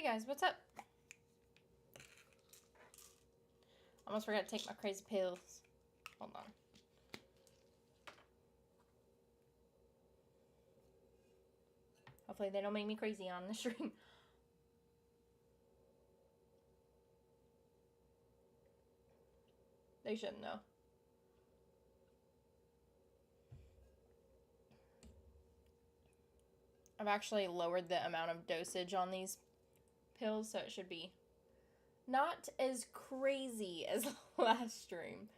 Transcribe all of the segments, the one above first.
Hey guys, what's up? Almost forgot to take my crazy pills. Hold on. Hopefully they don't make me crazy on the stream. They shouldn't though. I've actually lowered the amount of dosage on these pills, so it should be not as crazy as last stream.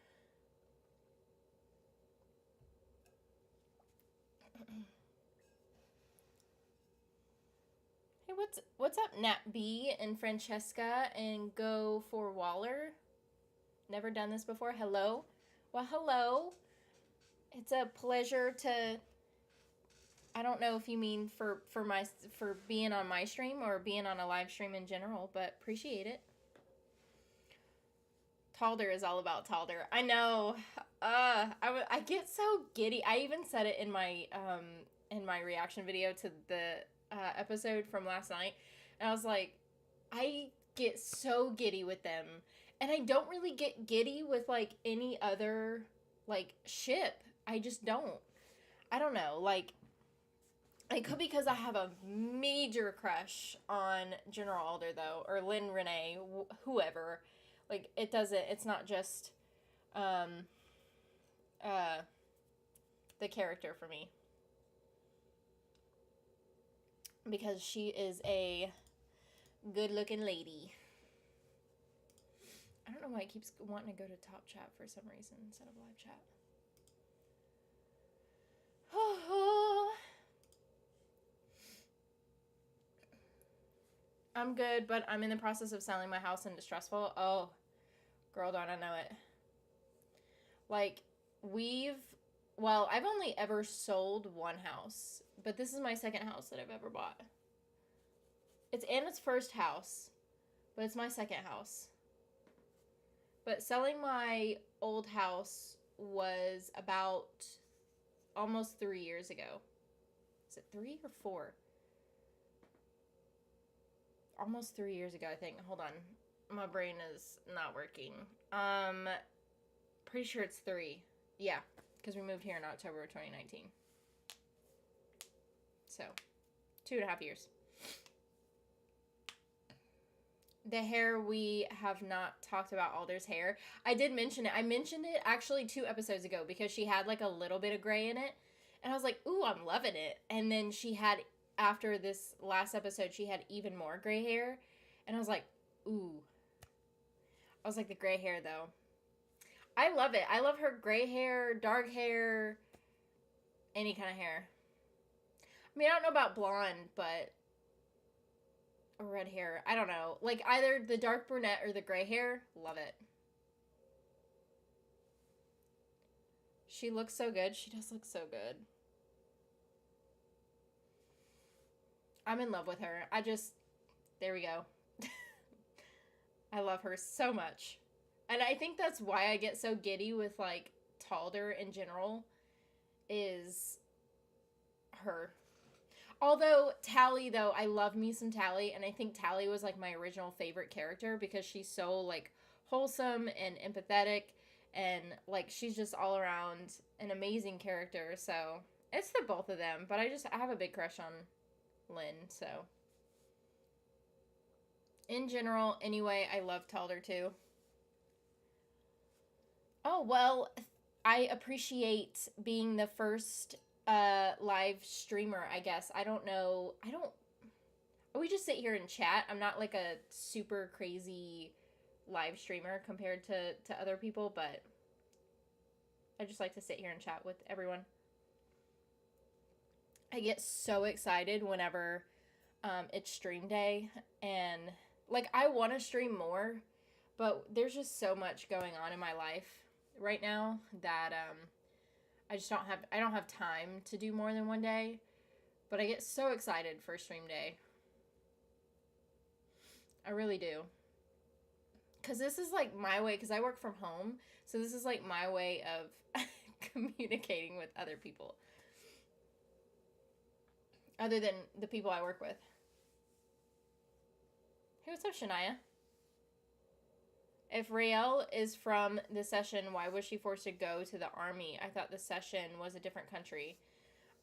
Hey, what's up, Nat B and Francesca and Go for Waller? Never done this before. Hello. Well, hello. It's a pleasure to. I don't know if you mean for being on my stream or being on a live stream in general, but appreciate it. Talder is all about Talder. I know. I get so giddy. I even said it in my reaction video to the episode from last night, and I was like, I get so giddy with them, and I don't really get giddy with like any other like ship. I just don't. I don't know. Like, it could be because I have a major crush on General Alder though, or Lynn Renee, whoever. Like, it's not just the character for me. Because she is a good-looking lady. I don't know why it keeps wanting to go to top chat for some reason instead of live chat. I'm good, but I'm in the process of selling my house and it's stressful. Oh, girl, don't I know it. Like, I've only ever sold one house, but this is my second house that I've ever bought. It's Anna's first house, but it's my second house. But selling my old house was about almost 3 years ago. Is it 3 or 4? Almost 3 years ago, I think. Hold on. My brain is not working. Pretty sure it's 3. Yeah, because we moved here in October of 2019. So, 2.5 years. The hair, we have not talked about Alder's hair. I did mention it. I mentioned it actually 2 episodes ago because she had like a little bit of gray in it. And I was like, ooh, I'm loving it. And then she had, after this last episode, she had even more gray hair. And I was like, ooh. I was like, the gray hair though. I love it. I love her gray hair, dark hair, any kind of hair. I mean, I don't know about blonde, but red hair. I don't know. Like, either the dark brunette or the gray hair. Love it. She looks so good. She does look so good. I'm in love with her. There we go. I love her so much. And I think that's why I get so giddy with, like, Talder in general, is her. Although, Tally, though, I love me some Tally, and I think Tally was, like, my original favorite character, because she's so, like, wholesome and empathetic, and, like, she's just all around an amazing character, so it's the both of them, but I have a big crush on Lynn, so. In general, anyway, I love Talder, too. Oh, well, I appreciate being the first live streamer, I guess. I don't know. We just sit here and chat. I'm not like a super crazy live streamer compared to other people, but I just like to sit here and chat with everyone. I get so excited whenever it's stream day, and like, I want to stream more, but there's just so much going on in my life right now that I don't have time to do more than one day, but I get so excited for stream day. I really do. Because this is like my way, because I work from home, so this is like my way of communicating with other people. Other than the people I work with. Hey, what's up, Shania? If Raelle is from the session, why was she forced to go to the army? I thought the session was a different country.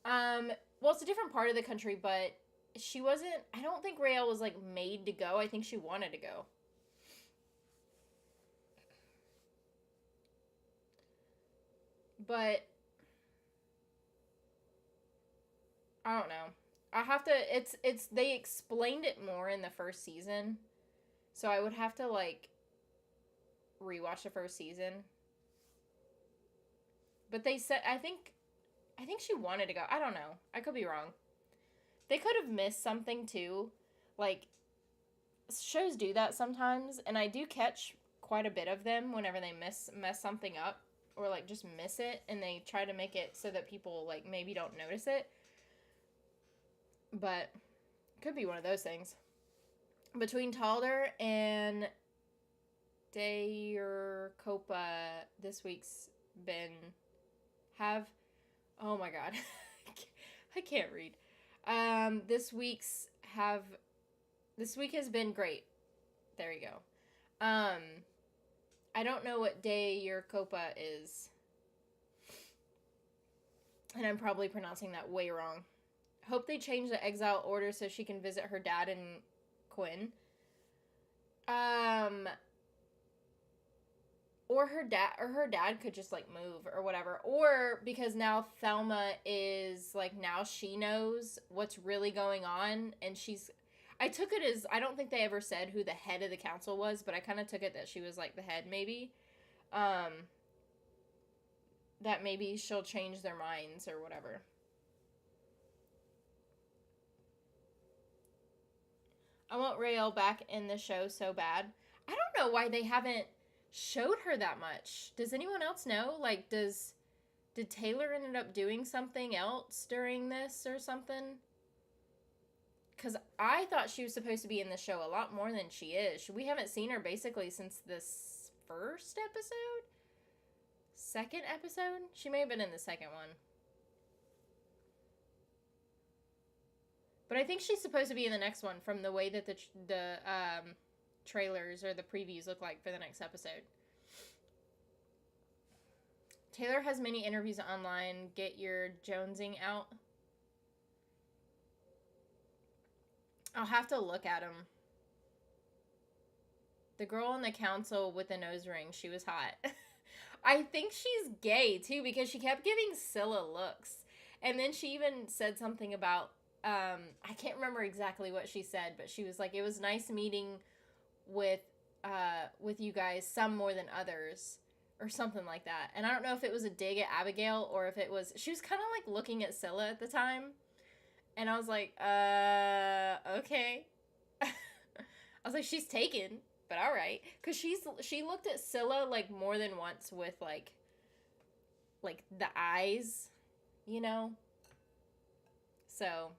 Well, it's a different part of the country, but she wasn't. I don't think Raelle was like made to go. I think she wanted to go. But I don't know. I have to. It's. They explained it more in the first season, so I would have to like rewatch the first season. But they said I think she wanted to go. I don't know. I could be wrong. They could have missed something too. Like shows do that sometimes, and I do catch quite a bit of them whenever they mess something up or like just miss it, and they try to make it so that people like maybe don't notice it. But could be one of those things. Between Talder and Copa, this week's been have oh my god. I can't read. This week has been great. There you go. I don't know what day your Copa is. And I'm probably pronouncing that way wrong. Hope they change the exile order so she can visit her dad and Quinn. Or her dad could just like move or whatever. Or because now Thelma is like, now she knows what's really going on, and I took it as, I don't think they ever said who the head of the council was, but I kind of took it that she was like the head maybe. That maybe she'll change their minds or whatever. I want Raelle back in the show so bad. I don't know why they haven't showed her that much. Does anyone else know? Like, did Taylor ended up doing something else during this or something? Because I thought she was supposed to be in the show a lot more than she is. We haven't seen her basically since this first episode? Second episode? She may have been in the second one. But I think she's supposed to be in the next one from the way that the trailers or the previews look like for the next episode. Taylor has many interviews online. Get your jonesing out. I'll have to look at them. The girl on the council with the nose ring, she was hot. I think she's gay too, because she kept giving Scylla looks. And then she even said something about I can't remember exactly what she said, but she was like, it was nice meeting with you guys, some more than others, or something like that. And I don't know if it was a dig at Abigail or if it was, she was kind of like looking at Scylla at the time, and I was like, okay. I was like, she's taken, but all right, because she looked at Scylla like more than once with like the eyes, you know. So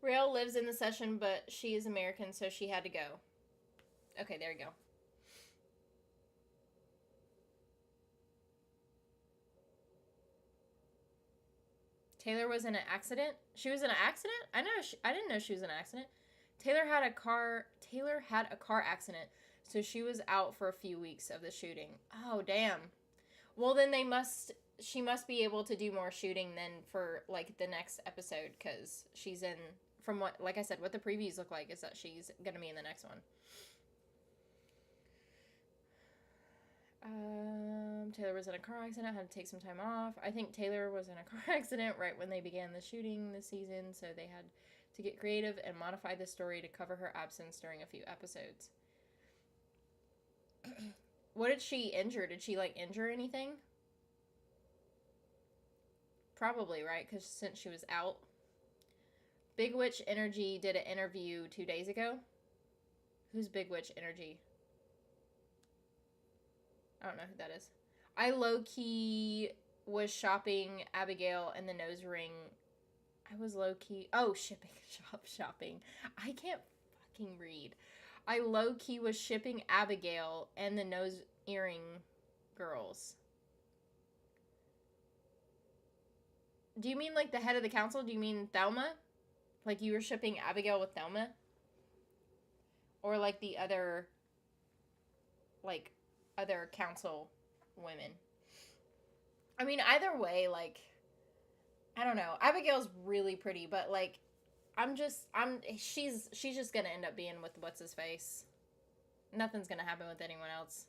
Raelle lives in the session, but she is American, so she had to go. Okay, there you go. Taylor was in an accident. She was in an accident? I didn't know she was in an accident. Taylor had a car accident, so she was out for a few weeks of the shooting. Oh, damn. Well, then she must be able to do more shooting than for like the next episode, because she's in, from what, like I said, what the previews look like is that she's gonna be in the next one. Taylor was in a car accident, had to take some time off. I think Taylor was in a car accident right when they began the shooting this season, so they had to get creative and modify the story to cover her absence during a few episodes. What did she injure? Did she like injure anything? Probably, right? Because since she was out. Big Witch Energy did an interview 2 days ago. Who's Big Witch Energy? I don't know who that is. I low-key was shopping Abigail and the nose ring. I was low-key... Oh, shopping. I can't fucking read. I low-key was shipping Abigail and the nose earring girls. Do you mean like the head of the council? Do you mean Thelma? Like you were shipping Abigail with Thelma? Or like the other, like, other council women? I mean, either way, like, I don't know. Abigail's really pretty, but like, she's just gonna end up being with what's his face. Nothing's gonna happen with anyone else.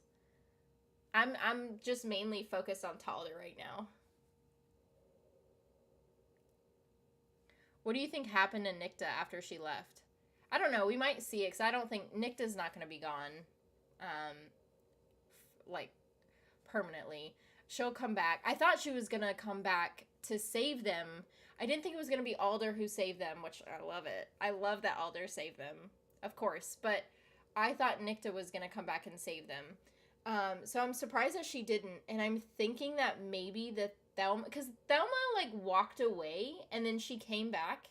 I'm just mainly focused on Talder right now. What do you think happened to Nikta after she left? I don't know. We might see it because I don't think Nikta's not going to be gone, um, like permanently. She'll come back. I thought she was going to come back to save them. I didn't think it was going to be Alder who saved them, which I love it. I love that Alder saved them, of course. But I thought Nikta was going to come back and save them. So I'm surprised that she didn't. And I'm thinking that maybe the Thelma, because Thelma like walked away and then she came back.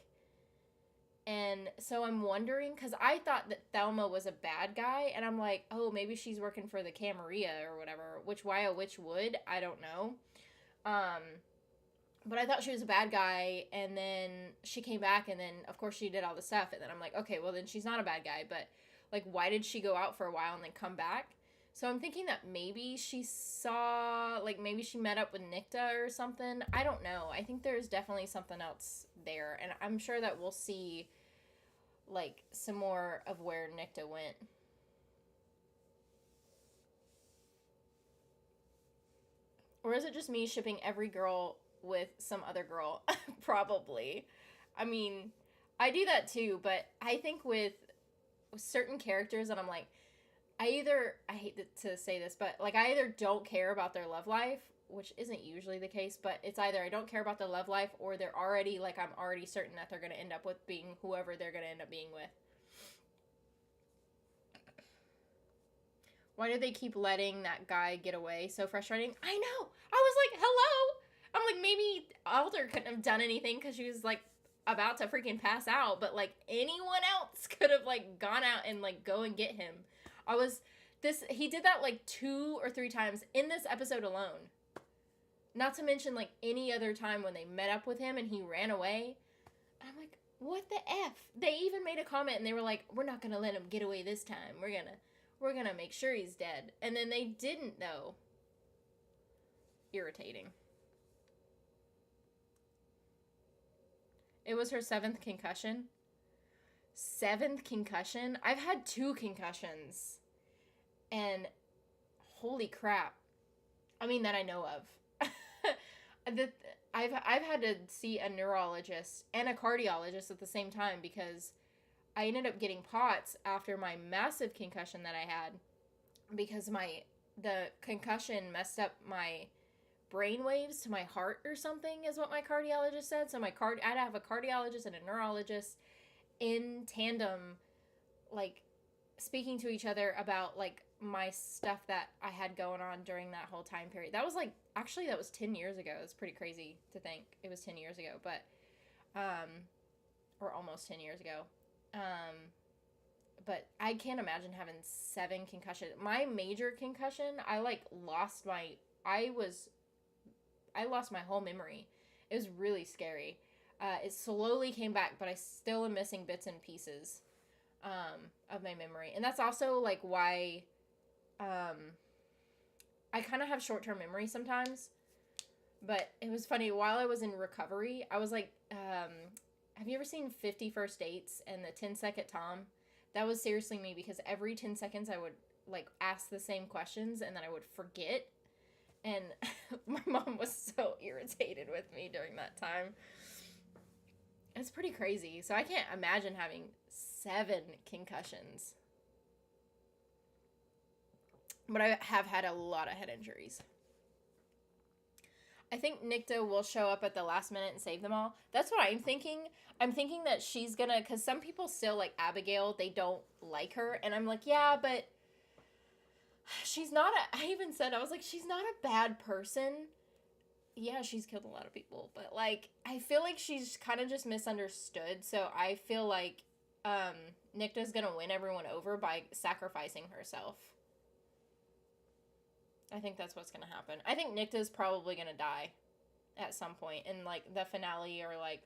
And so I'm wondering, because I thought that Thelma was a bad guy, and I'm like, oh, maybe she's working for the Camarilla or whatever, which why a witch would, I don't know. But I thought she was a bad guy, and then she came back, and then, of course, she did all the stuff, and then I'm like, okay, well, then she's not a bad guy, but, like, why did she go out for a while and then come back? So I'm thinking that maybe she saw, like, maybe she met up with Nikta or something. I don't know. I think there's definitely something else there, and I'm sure that we'll see, like, some more of where Nikta went. Or is it just me shipping every girl with some other girl? Probably. I mean, I do that too, but I think with certain characters that I'm like, I hate to say this, but like I either don't care about their love life, which isn't usually the case, but it's either I don't care about their love life or they're already, like, I'm already certain that they're going to end up with being whoever they're going to end up being with. Why do they keep letting that guy get away? So frustrating. I know. I was like, hello. I'm like, maybe Alder couldn't have done anything because she was like about to freaking pass out, but like anyone else could have like gone out and like go and get him. He did that like 2 or 3 times in this episode alone. Not to mention like any other time when they met up with him and he ran away. I'm like, what the F? They even made a comment and they were like, we're not going to let him get away this time. We're going to make sure he's dead. And then they didn't, though. Irritating. It was her 7th concussion. 7th concussion? I've had 2 concussions. And holy crap. I mean, that I know of. I've had to see a neurologist and a cardiologist at the same time because I ended up getting POTS after my massive concussion that I had because the concussion messed up my brain waves to my heart or something is what my cardiologist said. So I had to have a cardiologist and a neurologist in tandem, like speaking to each other about like my stuff that I had going on during that whole time period. That was like, actually that was 10 years ago. It's pretty crazy to think it was 10 years ago, but, or almost 10 years ago. But I can't imagine having 7 concussions. My major concussion, I lost my whole memory. It was really scary. It slowly came back, but I still am missing bits and pieces, of my memory. And that's also like why, I kind of have short-term memory sometimes, but it was funny. While I was in recovery, I was like, have you ever seen 50 First Dates and the 10-second Tom? That was seriously me because every 10 seconds I would like ask the same questions and then I would forget. And my mom was so irritated with me during that time. It's pretty crazy. So I can't imagine having 7 concussions. But I have had a lot of head injuries. I think Nikta will show up at the last minute and save them all. That's what I'm thinking. I'm thinking that she's gonna, because some people still like Abigail, they don't like her. And I'm like, yeah, but she's not I even said, I was like, she's not a bad person. Yeah, she's killed a lot of people. But like, I feel like she's kind of just misunderstood. So I feel like Nikta's gonna win everyone over by sacrificing herself. I think that's what's going to happen. I think Nikta's probably going to die. at some point in, like, the finale or, like,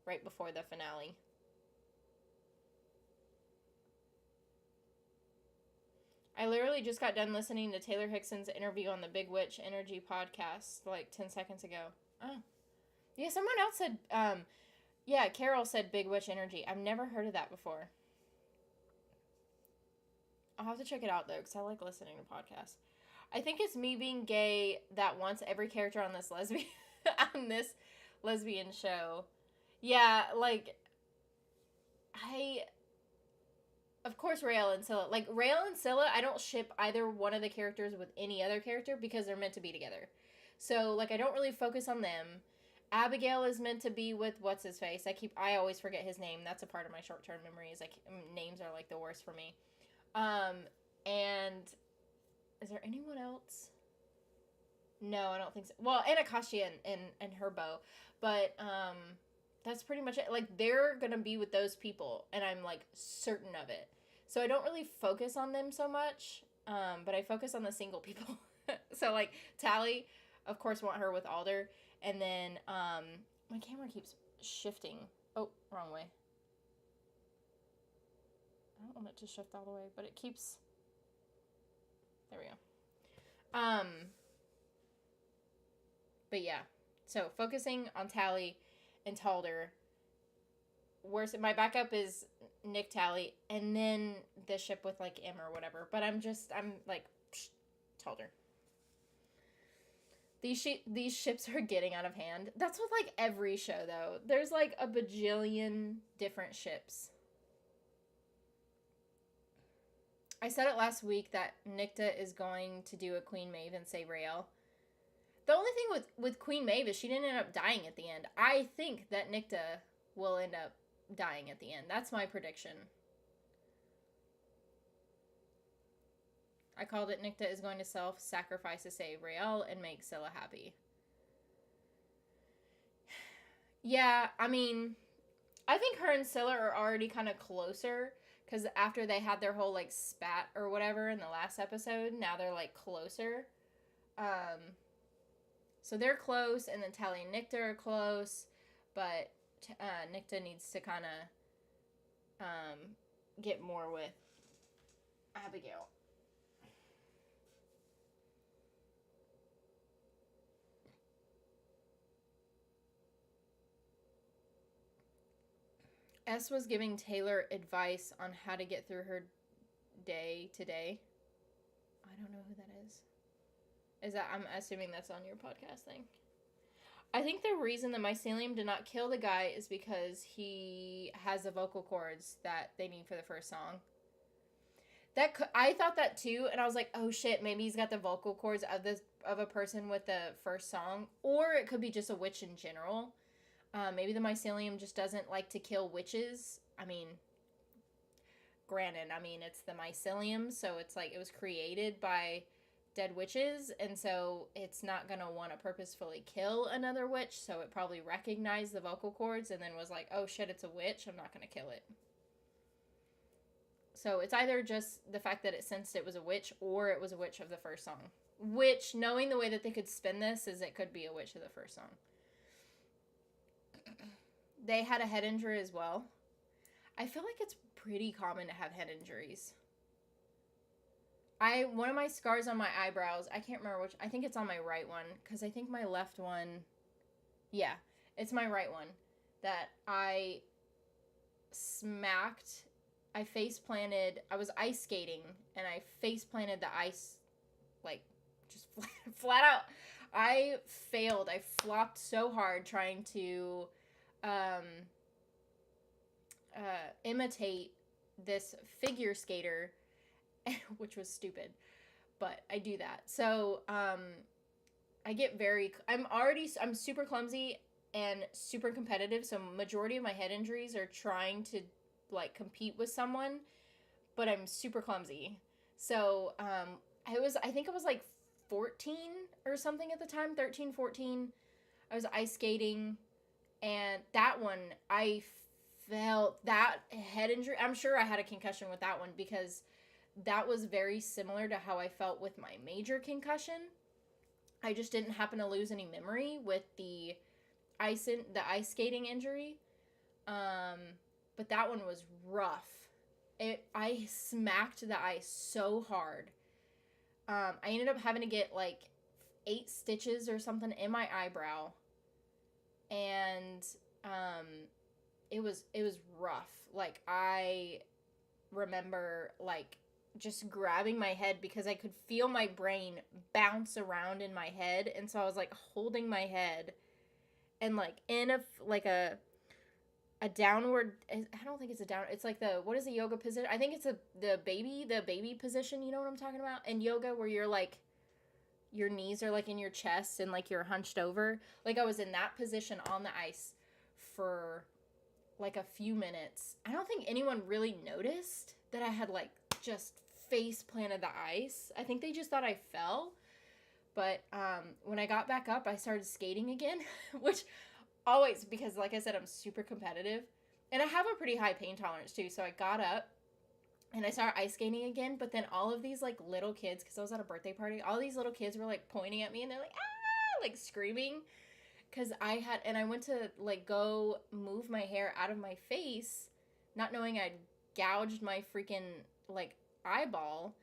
right before the finale. I literally just got done listening to Taylor Hickson's interview on the Big Witch Energy podcast, like, 10 seconds ago. Oh. Yeah, someone else said, yeah, Carol said Big Witch Energy. I've never heard of that before. I'll have to check it out, though, because I like listening to podcasts. I think it's me being gay that wants every character on this lesbian show. Yeah, like, of course, Raelle and Scylla. Like, Raelle and Scylla, I don't ship either one of the characters with any other character because they're meant to be together. So, like, I don't really focus on them. Abigail is meant to be with what's-his-face. I always forget his name. That's a part of my short-term memory. Is, like, names are, like, the worst for me. And is there anyone else? No, I don't think so. Well, Anacostia and her beau. But, that's pretty much it. Like, they're gonna be with those people, and I'm, like, certain of it. So I don't really focus on them so much, but I focus on the single people. So, like, Tally, of course, want her with Alder. And then, my camera keeps shifting. Oh, wrong way. I don't want it to shift all the way, but it keeps... There we go. But yeah. So, focusing on Tally and Talder. My backup is Nick, Tally, and then the ship with, like, Em or whatever. But I'm like, Talder. These ships are getting out of hand. That's with, like, every show, though. There's, like, a bajillion different ships. I said it last week that Nicta is going to do a Queen Maeve and say Raelle. The only thing with Queen Maeve is she didn't end up dying at the end. I think that Nicta will end up dying at the end. That's my prediction. I called it Nicta is going to self-sacrifice to save Raelle and make Scylla happy. Yeah, I mean, I think her and Scylla are already kind of closer. Because after they had their whole, like, spat or whatever in the last episode, now they're, like, closer. So they're close, and then Tally and Nicta are close. But Nicta needs to kind of get more with Abigail. S was giving Taylor advice on how to get through her day today. I don't know who that is. I'm assuming that's on your podcast thing. I think the reason the mycelium did not kill the guy is because he has the vocal cords that they need for the first song. I thought that too, and I was like, oh shit, maybe he's got the vocal cords of a person with the first song, or it could be just a witch in general. Maybe the mycelium just doesn't like to kill witches. I mean, granted, it's the mycelium, so it's like it was created by dead witches, and so it's not going to want to purposefully kill another witch, so it probably recognized the vocal cords and then was like, oh shit, it's a witch, I'm not going to kill it. So it's either just the fact that it sensed it was a witch, or it was a witch of the first song. Which, knowing the way that they could spin this, is it could be a witch of the first song. They had a head injury as well. I feel like it's pretty common to have head injuries. One of my scars on my eyebrows, I can't remember which, I think it's on my right one, because I think my left one, yeah, it's my right one, that I face planted, I was ice skating, and I face planted the ice, like, just flat out. I failed. I flopped so hard trying to imitate this figure skater, which was stupid, but I do that. So I get I'm super clumsy and super competitive, so majority of my head injuries are trying to, like, compete with someone, but I'm super clumsy. So I think I was like 14 or something at the time, 13, 14. I was ice skating, and that one, I felt that head injury. I'm sure I had a concussion with that one, because that was very similar to how I felt with my major concussion. I just didn't happen to lose any memory with the ice skating injury. Um, but that one was rough. I smacked the ice so hard. I ended up having to get like 8 stitches or something in my eyebrow, and um, it was rough. Like I remember like just grabbing my head because I could feel my brain bounce around in my head, and so I was like holding my head and like in a downward. I don't think it's a down. It's like the, what is the yoga position? I think it's the baby position. You know what I'm talking about? In yoga, where you're like your knees are like in your chest and like you're hunched over. Like I was in that position on the ice for like a few minutes. I don't think anyone really noticed that I had like just face planted the ice. I think they just thought I fell. But when I got back up, I started skating again, which always, because like I said, I'm super competitive. And I have a pretty high pain tolerance too. So I got up and I started ice skating again. But then all of these like little kids, because I was at a birthday party, all these little kids were like pointing at me and they're like, ah, like screaming. Because I went to like go move my hair out of my face, not knowing I'd gouged my freaking like eyeball.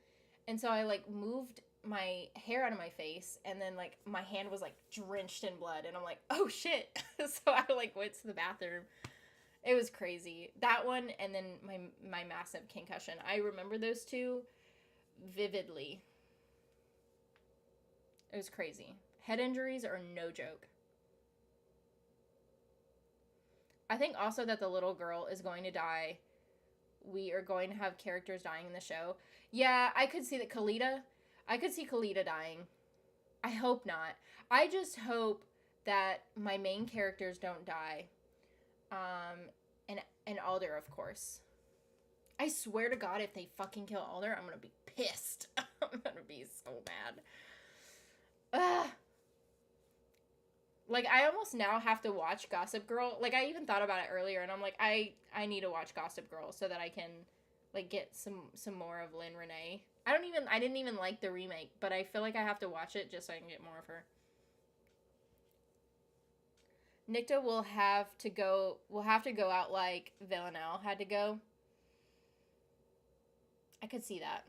And so I like moved my hair out of my face, and then like my hand was like drenched in blood, and I'm like, oh shit. So I like went to the bathroom. It was crazy. That one, and then my massive concussion. I remember those two vividly. It was crazy. Head injuries are no joke. I think also that the little girl is going to die. We are going to have characters dying in the show. Yeah, I could see that Kalita. I could see Kalita dying. I hope not. I just hope that my main characters don't die. And Alder, of course. I swear to God, if they fucking kill Alder, I'm gonna be pissed. I'm gonna be so mad. Ugh. Like, I almost now have to watch Gossip Girl. Like, I even thought about it earlier, and I'm like, I need to watch Gossip Girl so that I can, like, get some more of Lynn Renee. I didn't even like the remake, but I feel like I have to watch it just so I can get more of her. Nikta will have to go out like Villanelle had to go. I could see that.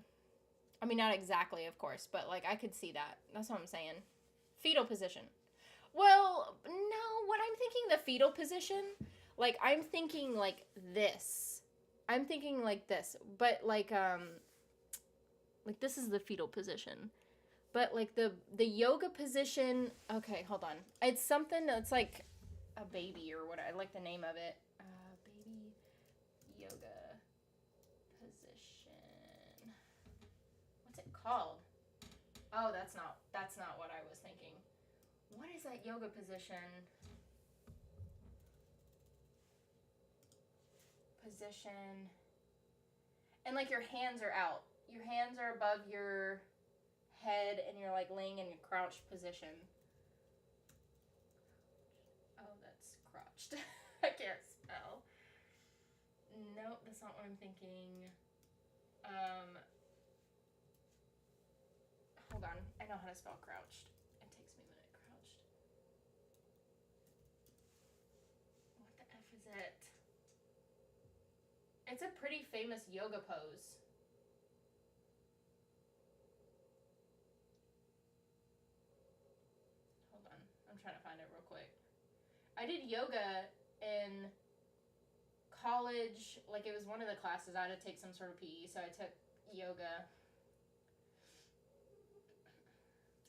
I mean, not exactly, of course, but, like, I could see that. That's what I'm saying. Fetal position. Well, no, when I'm thinking the fetal position, like, I'm thinking, like, this. I'm thinking, like, this. But, like, this is the fetal position. But, like, the yoga position, okay, hold on. It's something that's, like, a baby or what, I like the name of it. Baby yoga position. What's it called? Oh, that's not what I was thinking. What is that yoga position? Position. And like your hands are out. Your hands are above your head and you're like laying in a crouched position. Oh, that's crouched. I can't spell. Nope, that's not what I'm thinking. Hold on. I know how to spell crouched. It takes me a minute. Crouched. What the F is it? It's a pretty famous yoga pose. Hold on. I'm trying to find it real quick. I did yoga in college. Like, it was one of the classes. I had to take some sort of PE, so I took yoga.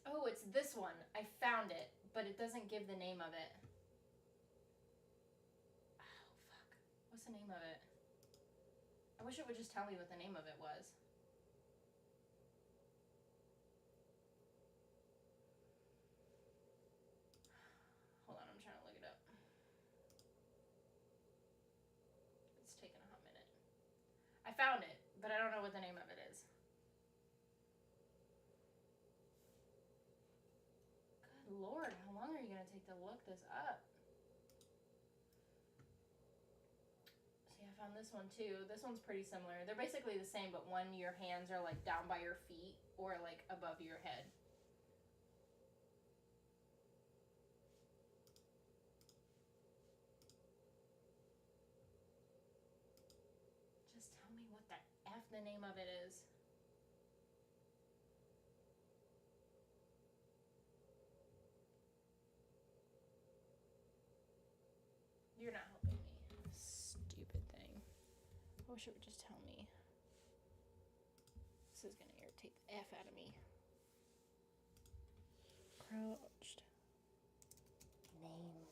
Oh, it's this one. I found it, but it doesn't give the name of it. Oh, fuck. What's the name of it? I wish it would just tell me what the name of it was. Hold on, I'm trying to look it up. It's taking a hot minute. I found it, but I don't know what the name of it is. Good Lord, how long are you going to take to look this up? See, I found this one too. This one's pretty similar. They're basically the same, but one, your hands are like down by your feet or like above your head. the name of it is. You're not helping me. Stupid thing. I wish it would just tell me. This is gonna irritate the F out of me. Crouched. Name.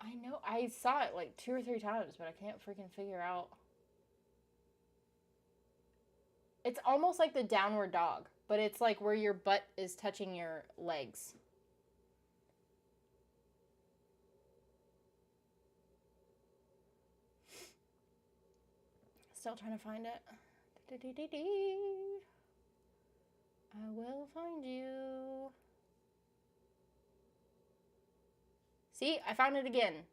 I know, I saw it like 2 or 3 times, but I can't freaking figure out. It's almost like the downward dog, but it's like where your butt is touching your legs. Still trying to find it. I will find you. See, I found it again.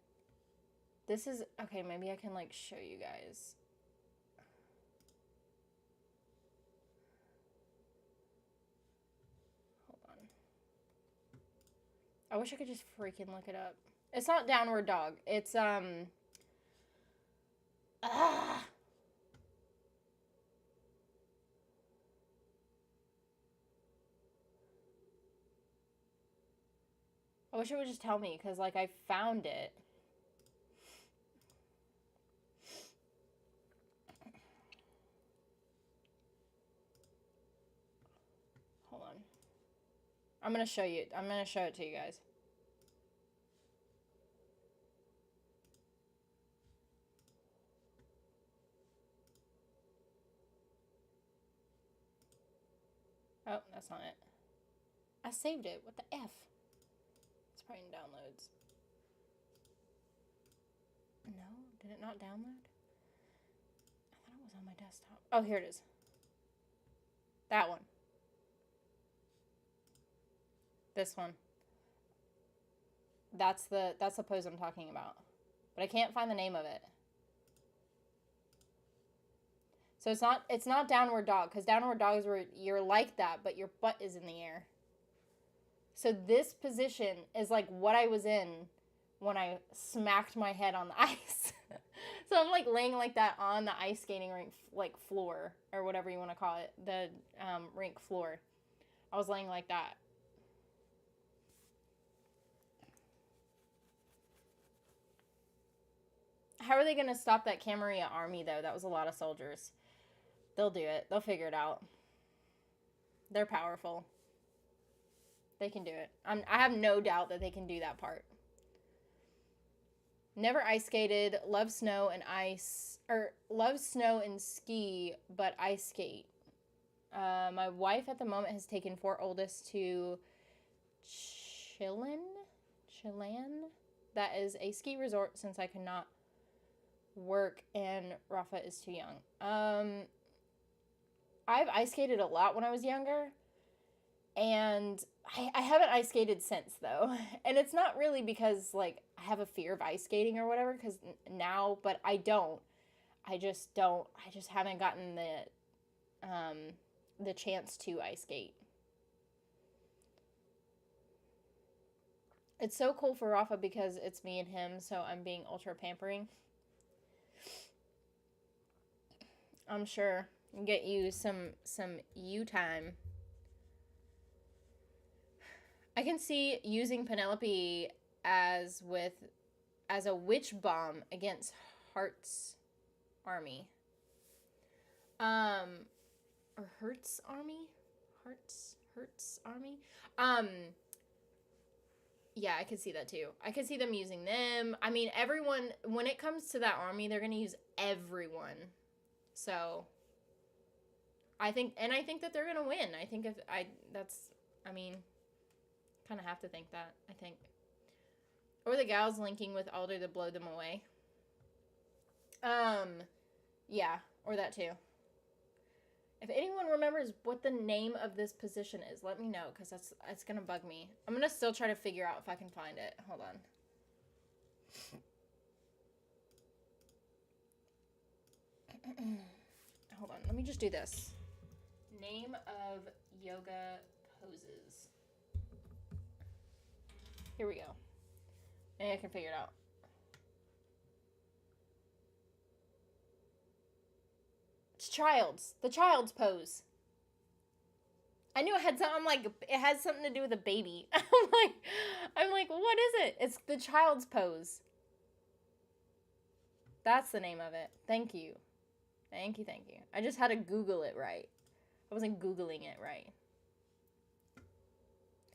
This is, okay, maybe I can like show you guys. Hold on. I wish I could just freaking look it up. It's not downward dog. It's, I wish it would just tell me, because, like, I found it. Hold on. I'm going to show you. I'm going to show it to you guys. Oh, that's not it. I saved it. What the F? It's probably in downloads. No? Did it not download? I thought it was on my desktop. Oh, here it is. That one. This one. That's the pose I'm talking about. But I can't find the name of it. So it's not downward dog, because downward dog is where you're like that, but your butt is in the air. So this position is like what I was in when I smacked my head on the ice. So I'm like laying like that on the ice skating rink like floor, or whatever you want to call it, the rink floor. I was laying like that. How are they going to stop that Camarilla army, though? That was a lot of soldiers. They'll do it. They'll figure it out. They're powerful. They can do it. I have no doubt that they can do that part. Never ice skated. Love snow and ice. Or love snow and ski, but ice skate. My wife at the moment has taken 4 oldest to Chilean. That is a ski resort, since I cannot work and Rafa is too young. I've ice skated a lot when I was younger, and I haven't ice skated since, though. And it's not really because, like, I have a fear of ice skating or whatever, because now, but I don't. I just haven't gotten the chance to ice skate. It's so cool for Rafa because it's me and him, so I'm being ultra pampering. I'm sure. Get you some you time. I can see using Penelope as a witch bomb against Heart's army. Or Heart's army? Heart's army? Yeah, I could see that too. I could see them using them. I mean, everyone, when it comes to that army, they're going to use everyone. So I think that they're going to win. I think kind of have to think that, I think. Or the gals linking with Alder to blow them away. Yeah, or that too. If anyone remembers what the name of this position is, let me know, because it's going to bug me. I'm going to still try to figure out if I can find it. Hold on. Hold on. Let me just do this. Name of yoga poses. Here we go. Maybe I can figure it out. child's. The child's pose. I knew it had something. I'm like, it has something to do with a baby. I'm like, what is it? It's the child's pose. That's the name of it. Thank you. Thank you, thank you. I just had to Google it right. I wasn't Googling it right.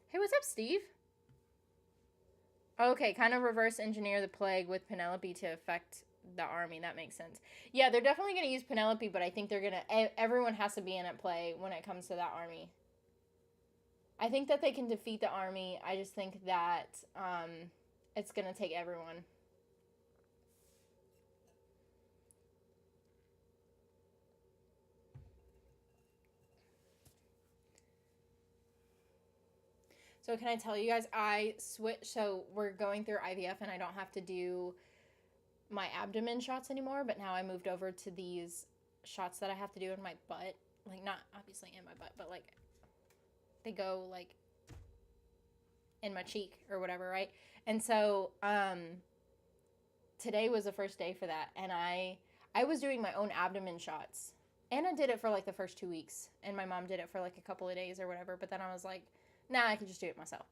Hey, what's up, Steve? Okay, kind of reverse engineer the plague with Penelope to affect the army. That makes sense. Yeah, they're definitely going to use Penelope, but I think they're going to... Everyone has to be in at play when it comes to that army. I think that they can defeat the army. I just think that it's going to take everyone. So can I tell you guys, I switched, so we're going through IVF and I don't have to do my abdomen shots anymore, but now I moved over to these shots that I have to do in my butt. Like, not obviously in my butt, but like, they go like in my cheek or whatever, right? And so, today was the first day for that, and I was doing my own abdomen shots. Anna did it for like the first 2 weeks, and my mom did it for like a couple of days or whatever, but then I was like, nah, I can just do it myself.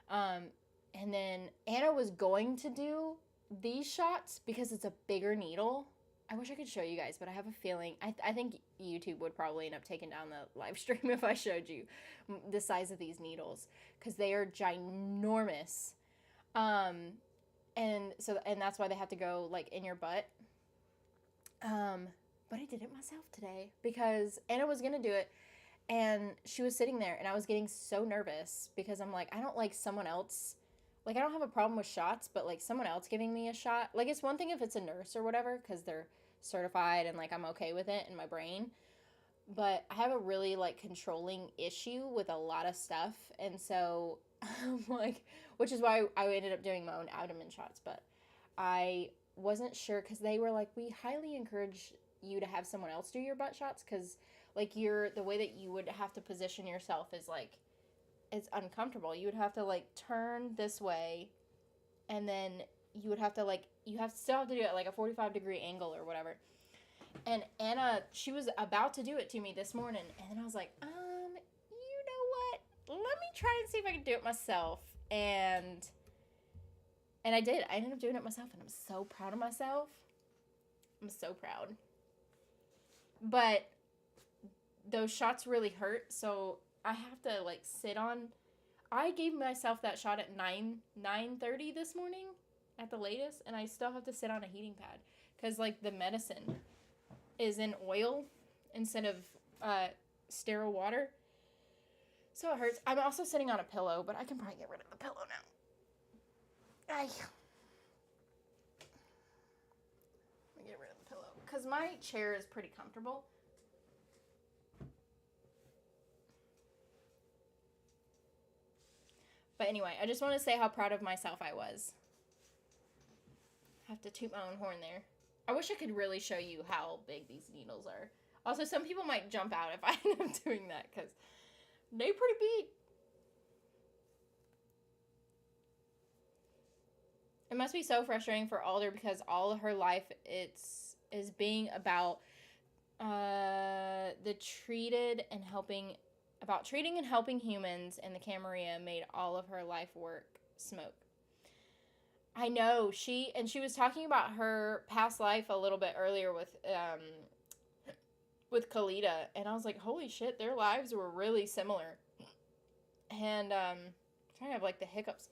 And then Anna was going to do these shots because it's a bigger needle. I wish I could show you guys, but I have a feeling, I think YouTube would probably end up taking down the live stream if I showed you the size of these needles, because they are ginormous. And that's why they have to go like in your butt. But I did it myself today because Anna was gonna do it, and she was sitting there, and I was getting so nervous because I'm like, I don't like someone else. Like, I don't have a problem with shots, but like someone else giving me a shot, like, it's one thing if it's a nurse or whatever, because they're certified and like I'm okay with it in my brain. But I have a really like controlling issue with a lot of stuff, and so I'm like, which is why I ended up doing my own abdomen shots. But I wasn't sure because they were like, we highly encourage you to have someone else do your butt shots because like the way that you would have to position yourself is like, it's uncomfortable. You would have to like turn this way, and then you would have to like, still have to do it at like a 45-degree angle or whatever. And Anna, she was about to do it to me this morning, and then I was like, you know what? Let me try and see if I can do it myself. And I did. I ended up doing it myself, and I'm so proud of myself. I'm so proud. But those shots really hurt, so I have to like sit on. I gave myself that shot at 9:30 this morning at the latest, and I still have to sit on a heating pad because like the medicine is in oil instead of sterile water, so it hurts. I'm also sitting on a pillow, but I can probably get rid of the pillow now. Let me get rid of the pillow because my chair is pretty comfortable. But anyway, I just want to say how proud of myself I was. I have to toot my own horn there. I wish I could really show you how big these needles are. Also, some people might jump out if I end up doing that because they're pretty big. It must be so frustrating for Alder because all of her life is being about treating and helping humans, and the Camarilla made all of her life work smoke. I know, she was talking about her past life a little bit earlier with Kalita, and I was like, holy shit, their lives were really similar. And I'm trying to have like the hiccups.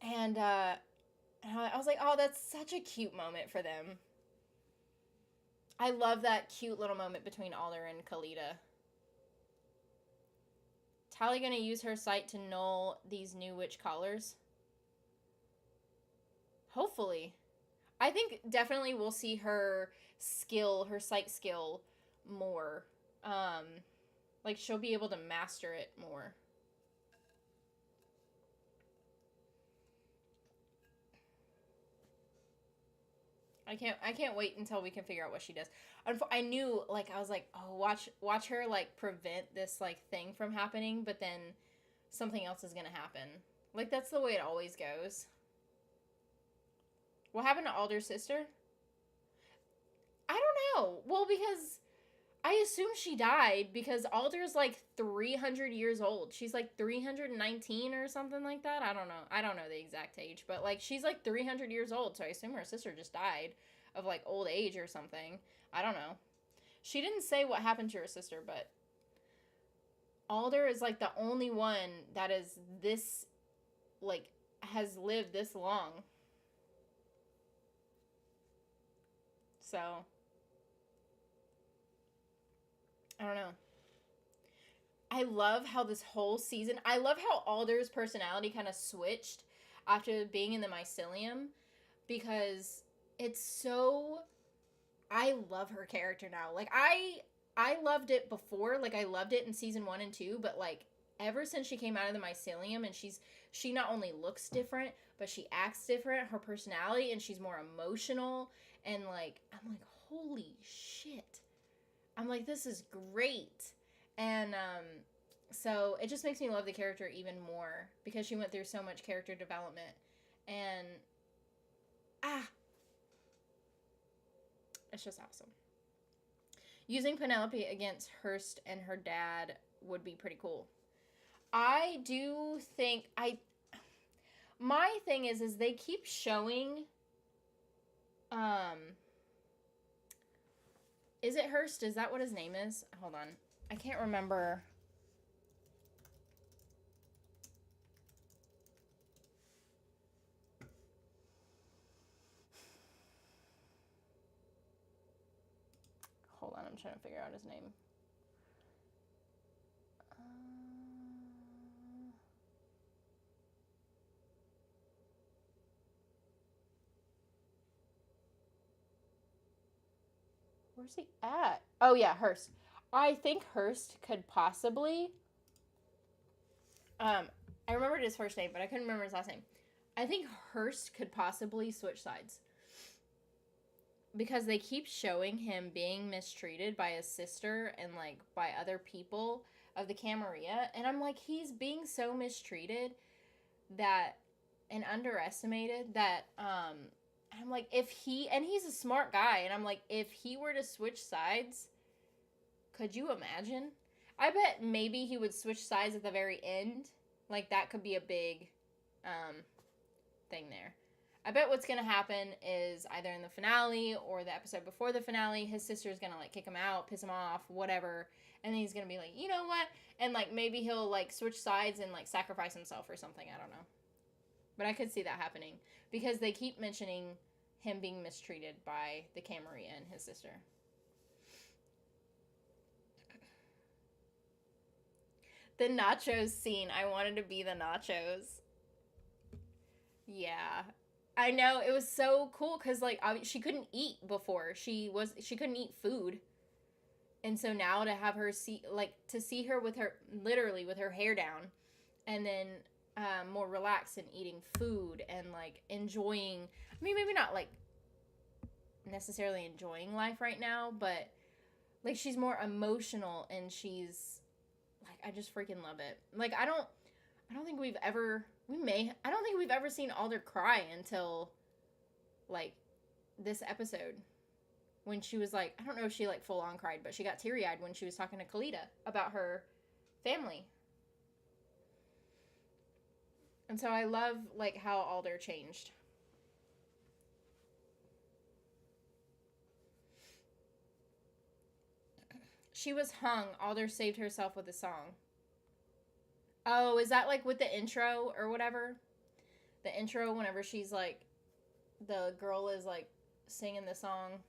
And I was like, oh, that's such a cute moment for them. I love that cute little moment between Alder and Kalita. Tally gonna use her sight to null these new witch collars? Hopefully. I think definitely we'll see her sight skill more. Like she'll be able to master it more. I can't wait until we can figure out what she does. I knew, like, I was like, oh, watch her, like, prevent this, like, thing from happening, but then something else is gonna happen. Like, that's the way it always goes. What happened to Alder's sister? I don't know. Well, because I assume she died because Alder's like 300 years old. She's like 319 or something like that. I don't know. I don't know the exact age, but like she's like 300 years old, so I assume her sister just died of like old age or something. I don't know. She didn't say what happened to her sister, but Alder is like the only one that is this, like, has lived this long. So, I don't know. I love how this whole season, I love how Alder's personality kind of switched after being in the mycelium because it's so, I love her character now. Like I loved it before, like I loved it in season 1 and 2, but like ever since she came out of the mycelium and she not only looks different, but she acts different, her personality, and she's more emotional, and like I'm like holy shit. I'm like this is great. And so it just makes me love the character even more because she went through so much character development. And ah, it's just awesome. Using Penelope against Hearst and her dad would be pretty cool. I do think my thing is they keep showing is it Hearst? Is that what his name is? Hold on. I can't remember. Hold on, I'm trying to figure out his name. Where's he at? Oh yeah, Hearst. I think Hearst could possibly. I remembered his first name, but I couldn't remember his last name. I think Hearst could possibly switch sides because they keep showing him being mistreated by his sister and like by other people of the Camarilla, and I'm like he's being so mistreated that and underestimated that I'm like if he and he's a smart guy, and I'm like if he were to switch sides, could you imagine? I bet maybe he would switch sides at the very end. Like that could be a big thing there. I bet what's gonna happen is either in the finale or the episode before the finale, his sister's gonna like kick him out, piss him off, whatever, and then he's gonna be like, you know what? And like maybe he'll like switch sides and like sacrifice himself or something. I don't know, but I could see that happening because they keep mentioning him being mistreated by the Camarilla and his sister. The nachos scene. I wanted to be the nachos. Yeah. I know it was so cool because like she couldn't eat before. She couldn't eat food, and so now to have her see her with her literally with her hair down, and then more relaxed and eating food and like enjoying. I mean, maybe not like necessarily enjoying life right now, but like she's more emotional and she's like I just freaking love it. Like I don't think I don't think we've ever seen Alder cry until like this episode when she was like, I don't know if she like full on cried, but she got teary eyed when she was talking to Kalita about her family. And so I love like how Alder changed. She was hung. Alder saved herself with a song. Oh, is that like with the intro or whatever? The intro whenever she's like, the girl is like singing the song.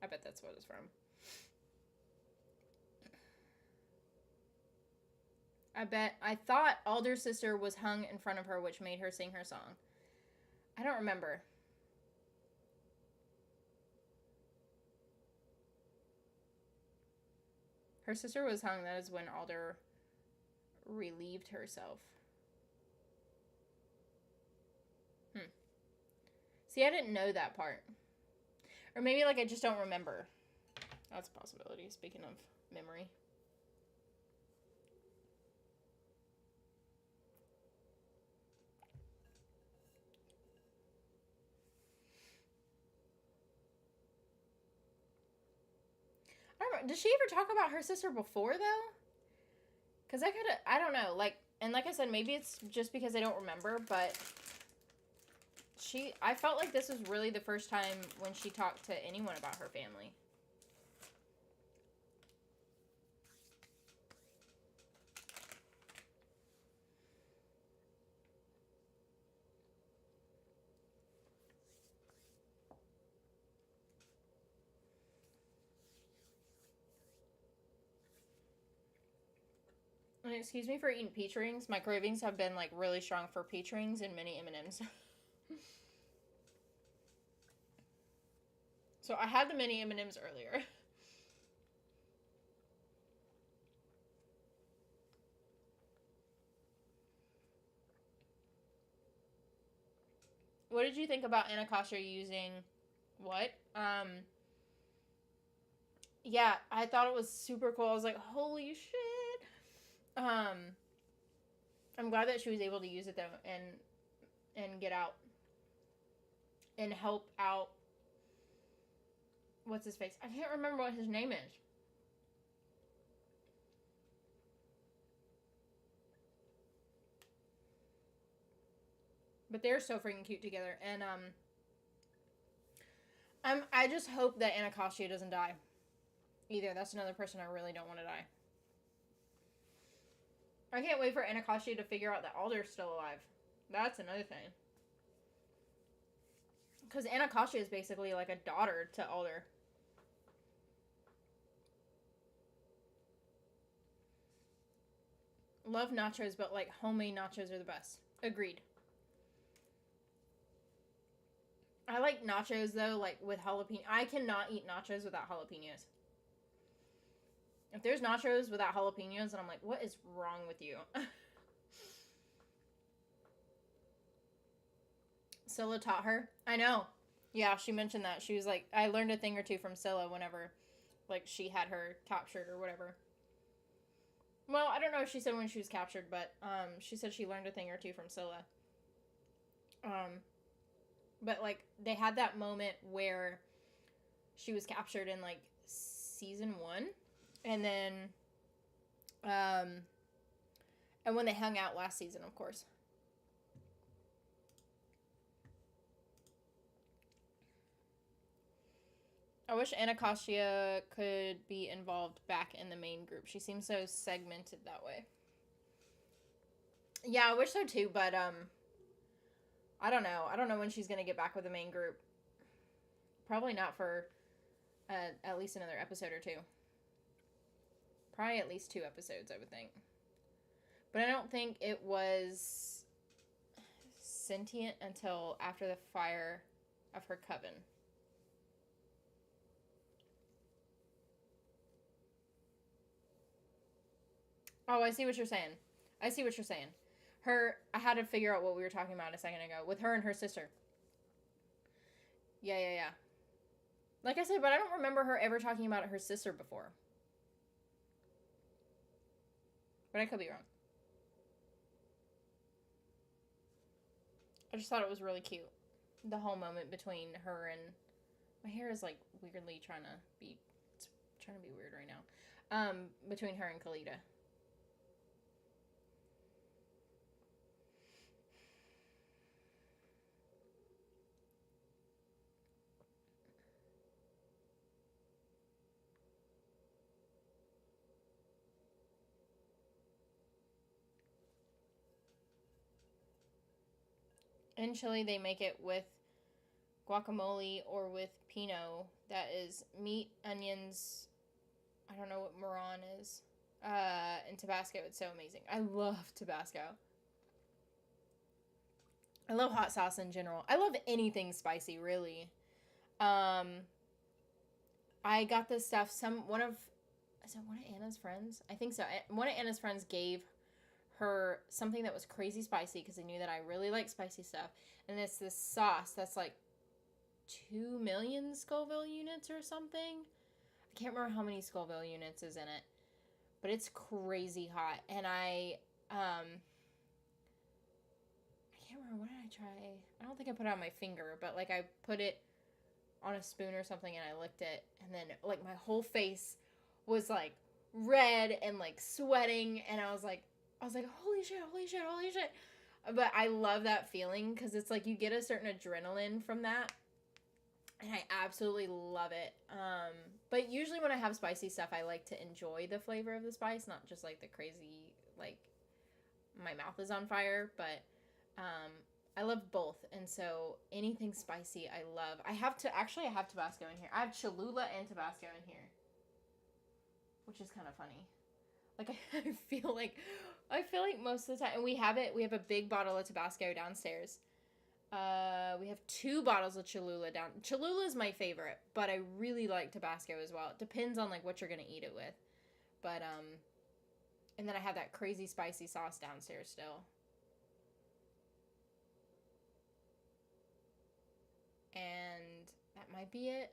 I bet that's what it's from. I thought Alder's sister was hung in front of her, which made her sing her song. I don't remember. Her sister was hung. That is when Alder relieved herself. See, I didn't know that part. Or maybe like I just don't remember. That's a possibility, speaking of memory. don't remember. Did she ever talk about her sister before, though? Because I don't know. Like, and like I said, maybe it's just because I don't remember, but I felt like this was really the first time when she talked to anyone about her family. And excuse me for eating peach rings. My cravings have been like really strong for peach rings and mini M&Ms. So I had the mini M&Ms earlier. What did you think about Anacostia using what? Yeah, I thought it was super cool. I was like, holy shit. I'm glad that she was able to use it though and get out and help out. What's his face? I can't remember what his name is. But they're so freaking cute together. And I just hope that Anacostia doesn't die. Either. That's another person I really don't want to die. I can't wait for Anacostia to figure out that Alder's still alive. That's another thing. Because Anacostia is basically like a daughter to Alder. Love nachos, but like homemade nachos are the best. Agreed. I like nachos though, like with jalapeno. I cannot eat nachos without jalapenos. If there's nachos without jalapenos, and I'm like, what is wrong with you? Scylla taught her. I know. Yeah, she mentioned that. She was like, I learned a thing or two from Scylla whenever, like, she had her captured or whatever. Well, I don't know if she said when she was captured, but she said she learned a thing or two from Scylla. But like they had that moment where she was captured in like season 1, and then and when they hung out last season, of course. I wish Anacostia could be involved back in the main group. She seems so segmented that way. Yeah, I wish so too, but I don't know. I don't know when she's going to get back with the main group. Probably not for at least another episode or 2. Probably at least 2 episodes, I would think. But I don't think it was sentient until after the fire of her coven. Oh, I see what you're saying. I see what you're saying. I had to figure out what we were talking about a second ago. With her and her sister. Yeah. Like I said, but I don't remember her ever talking about her sister before. But I could be wrong. I just thought it was really cute. The whole moment between her and... My hair is like weirdly trying to be weird right now. Between her and Kalita. In Chile, they make it with guacamole or with Pinot. That is meat, onions. I don't know what Moran is. And Tabasco. It's so amazing. I love Tabasco. I love hot sauce in general. I love anything spicy, really. I got this stuff. Is it one of Anna's friends? I think so. One of Anna's friends gave her something that was crazy spicy because they knew that I really like spicy stuff. And it's this sauce that's like 2 million Scoville units or something. I can't remember how many Scoville units is in it, but it's crazy hot. And I can't remember, what did I try? I don't think I put it on my finger, but like I put it on a spoon or something and I licked it, and then like my whole face was like red and like sweating, and I was like, holy shit, holy shit, holy shit. But I love that feeling because it's like you get a certain adrenaline from that, and I absolutely love it. But usually when I have spicy stuff, I like to enjoy the flavor of the spice, not just like the crazy, like my mouth is on fire. But I love both, and so anything spicy I love. I have Tabasco in here. I have Cholula and Tabasco in here, which is kind of funny. Like I feel like most of the time, and we have a big bottle of Tabasco downstairs. We have 2 bottles of Cholula down. Cholula is my favorite, but I really like Tabasco as well. It depends on like what you're gonna eat it with, but and then I have that crazy spicy sauce downstairs still. And that might be it.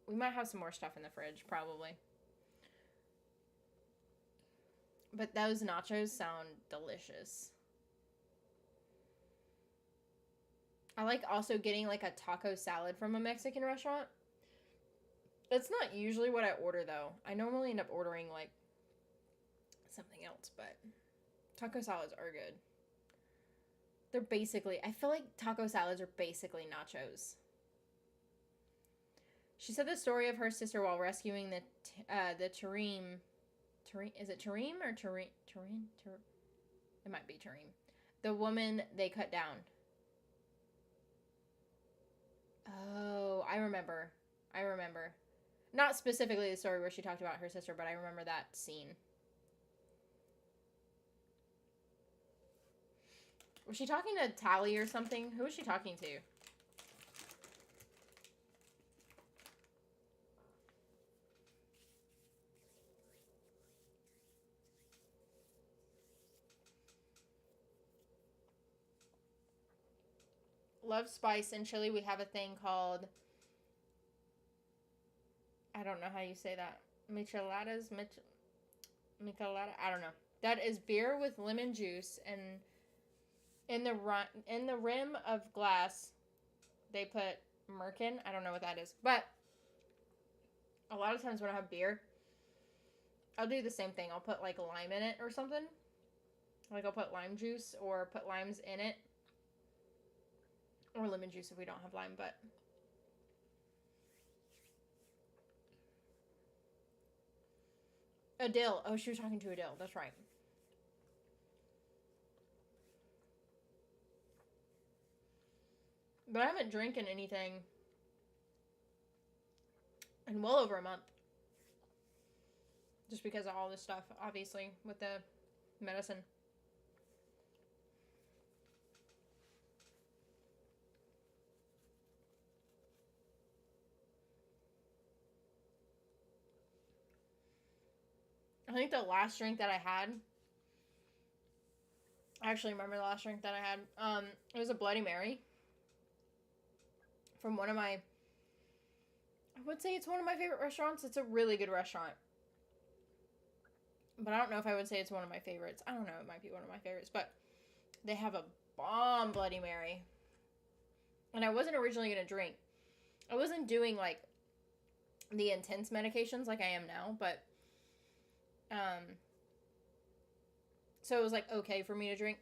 We might have some more stuff in the fridge, probably. But those nachos sound delicious. I like also getting like a taco salad from a Mexican restaurant. That's not usually what I order though. I normally end up ordering like something else, but taco salads are good. They're basically, I feel like taco salads are basically nachos. She said the story of her sister while rescuing the Tarim. Is it Tarim or Tarim? It might be Tarim. The woman they cut down. Oh, I remember. Not specifically the story where she talked about her sister, but I remember that scene. Was she talking to Tally or something? Who was she talking to? Love spice and chili. We have a thing called, I don't know how you say that. Micheladas? Michelada? I don't know. That is beer with lemon juice, and in the rim of glass, they put merkin. I don't know what that is. But a lot of times when I have beer, I'll do the same thing. I'll put like lime in it or something. Like I'll put lime juice or put limes in it. Or lemon juice if we don't have lime, but Adele. Oh, she was talking to Adele. That's right. But I haven't drinking anything in well over a month. Just because of all this stuff, obviously, with the medicine. I think the last drink that I had, I actually remember the last drink that I had. It was a Bloody Mary from one of my, I would say it's one of my favorite restaurants. It's a really good restaurant. But I don't know if I would say it's one of my favorites. I don't know. It might be one of my favorites. But they have a bomb Bloody Mary. And I wasn't originally going to drink. I wasn't doing, like, the intense medications like I am now. But, so it was, like, okay for me to drink.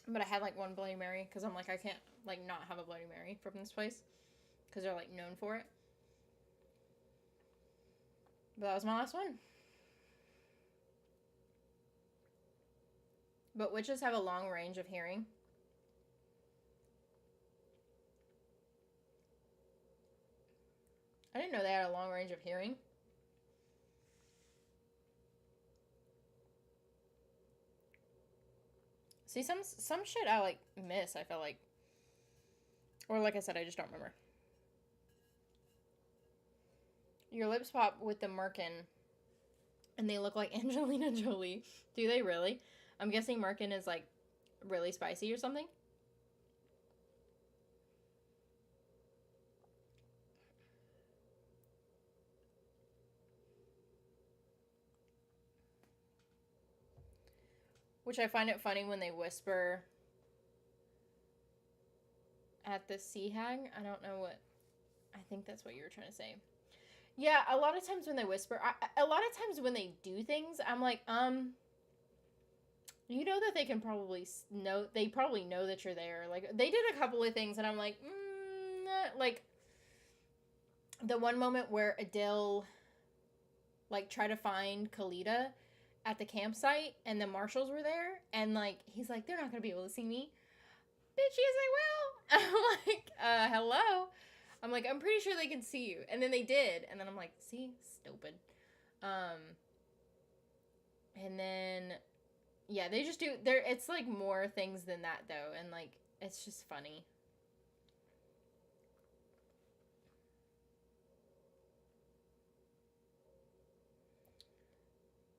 But I had, like, one Bloody Mary. Because I'm like, I can't, like, not have a Bloody Mary from this place. Because they're, like, known for it. But that was my last one. But witches have a long range of hearing. I didn't know they had a long range of hearing. See, some shit I, like, miss, I feel like. Or, like I said, I just don't remember. Your lips pop with the merkin, and they look like Angelina Jolie. Do they really? I'm guessing merkin is, like, really spicy or something. Which I find it funny when they whisper at the sea hag. I don't know what. I think that's what you were trying to say. Yeah, a lot of times when they whisper, a lot of times when they do things, I'm like, you know that they can probably know, they probably know that you're there. Like, they did a couple of things, and I'm like, like, the one moment where Adele, like, tried to find Kalita at the campsite, and the marshals were there, and, like, he's like, they're not gonna be able to see me. Bitch, yes, they will. I'm like, hello? I'm like, I'm pretty sure they can see you. And then they did, and then I'm like, see? Stupid. Um, and then, yeah, they just do, there, it's, like, more things than that, though, and, like, it's just funny.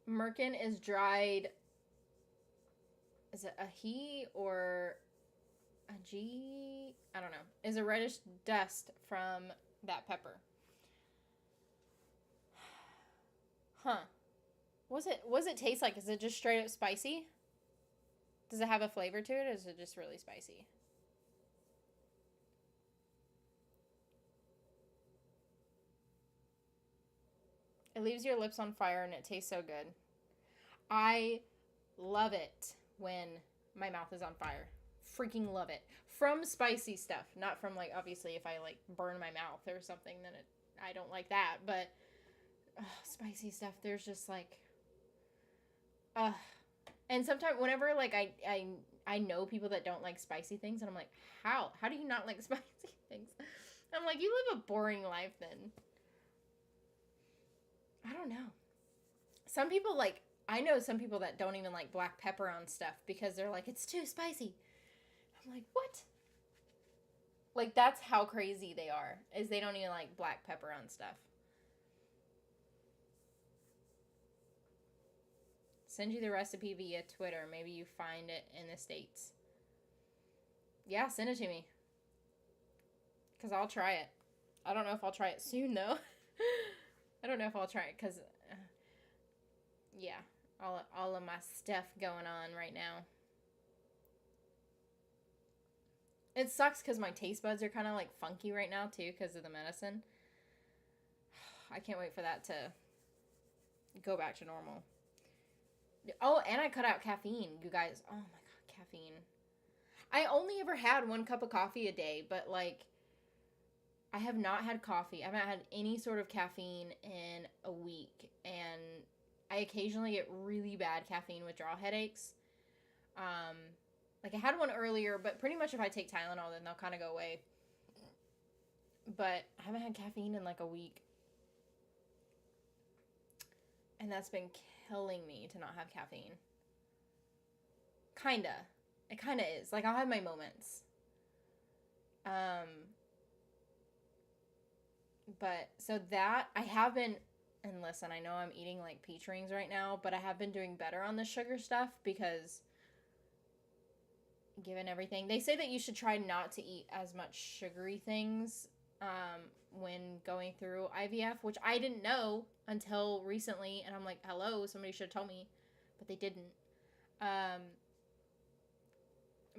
Merkin is dried, is it a he or a G? I don't know. Is a reddish dust from that pepper. Huh. What's it taste like? Is it just straight up spicy? Does it have a flavor to it, or is it just really spicy? It leaves your lips on fire and it tastes so good. I love it when my mouth is on fire. Freaking love it. From spicy stuff, not from, like, obviously if I, like, burn my mouth or something, then I don't like that. But spicy stuff, there's just like, uh, and sometimes whenever, like, I know people that don't like spicy things, and I'm like, how do you not like spicy things? I'm like, you live a boring life then. I don't know. Some people, like, I know some people that don't even like black pepper on stuff because they're like, it's too spicy. I'm like, what? Like, that's how crazy they are, is they don't even like black pepper on stuff. Send you the recipe via Twitter. Maybe you find it in the States. Yeah, send it to me. Because I'll try it. I don't know if I'll try it soon, though. I don't know if I'll try it because, yeah, all of my stuff going on right now. It sucks because my taste buds are kind of, like, funky right now, too, because of the medicine. I can't wait for that to go back to normal. Oh, and I cut out caffeine, you guys. Oh, my God, caffeine. I only ever had 1 cup of coffee a day, but, like, I have not had coffee. I haven't had any sort of caffeine in a week, and I occasionally get really bad caffeine withdrawal headaches. Um, like, I had one earlier, but pretty much if I take Tylenol, then they'll kind of go away. But I haven't had caffeine in like a week, and that's been killing me to not have caffeine. Kinda. It kinda is. Like, I'll have my moments. Um, but so that I have been, and listen, I know I'm eating like peach rings right now, but I have been doing better on the sugar stuff because given everything, they say that you should try not to eat as much sugary things when going through IVF, which I didn't know until recently, and I'm like, hello, somebody should have told me, but they didn't. Um,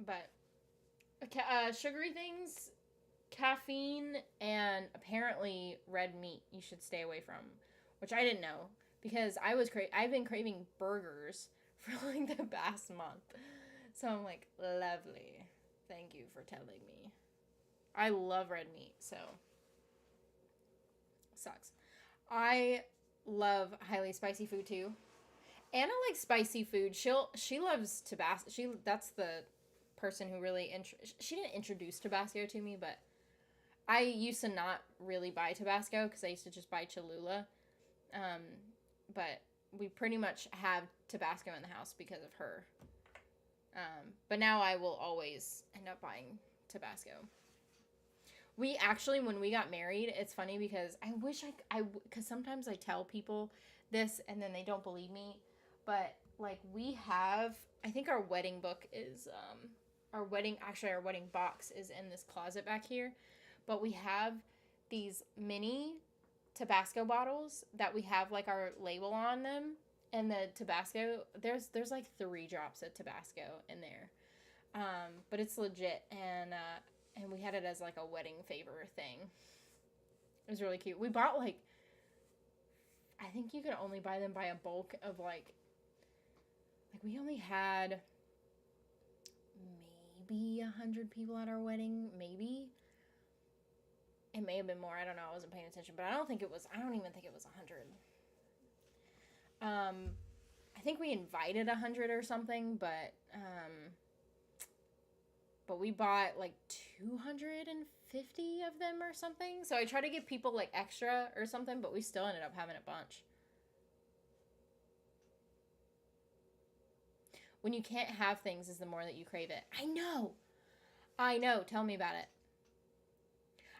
but sugary things, caffeine, and apparently red meat you should stay away from, which I didn't know because I've been craving burgers for like the past month. So I'm like, lovely. Thank you for telling me. I love red meat, so sucks. I love highly spicy food too. Anna likes spicy food. She loves Tabasco. That's the person who really she didn't introduce Tabasco to me, but I used to not really buy Tabasco because I used to just buy Cholula. Um, but we pretty much have Tabasco in the house because of her. But now I will always end up buying Tabasco. We actually, when we got married, it's funny because I wish because sometimes I tell people this and then they don't believe me. But, like, we have, I think our wedding book is, our wedding box is in this closet back here. But we have these mini Tabasco bottles that we have, like, our label on them. And the Tabasco, there's like 3 drops of Tabasco in there. But it's legit, and we had it as like a wedding favor thing. It was really cute. We bought like I think you can only buy them by a bulk of like we only had maybe 100 people at our wedding, maybe. It may have been more. I don't know. I wasn't paying attention, but I don't even think it was 100. I think we invited 100 or something, but we bought like 250 of them or something. So I tried to give people like extra or something, but we still ended up having a bunch. When you can't have things is the more that you crave it. I know. Tell me about it.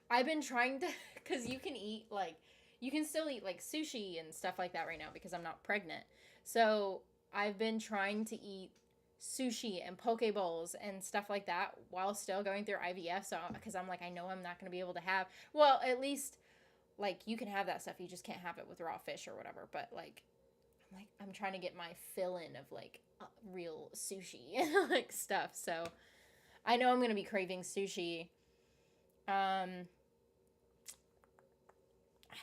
I've been trying to, because you can still eat like sushi and stuff like that right now because I'm not pregnant. So I've been trying to eat sushi and poke bowls and stuff like that while still going through IVF. So, because I'm like, I know I'm not going to be able to have, well, at least like you can have that stuff. You just can't have it with raw fish or whatever. But like, I'm trying to get my fill in of like real sushi like stuff. So I know I'm going to be craving sushi. I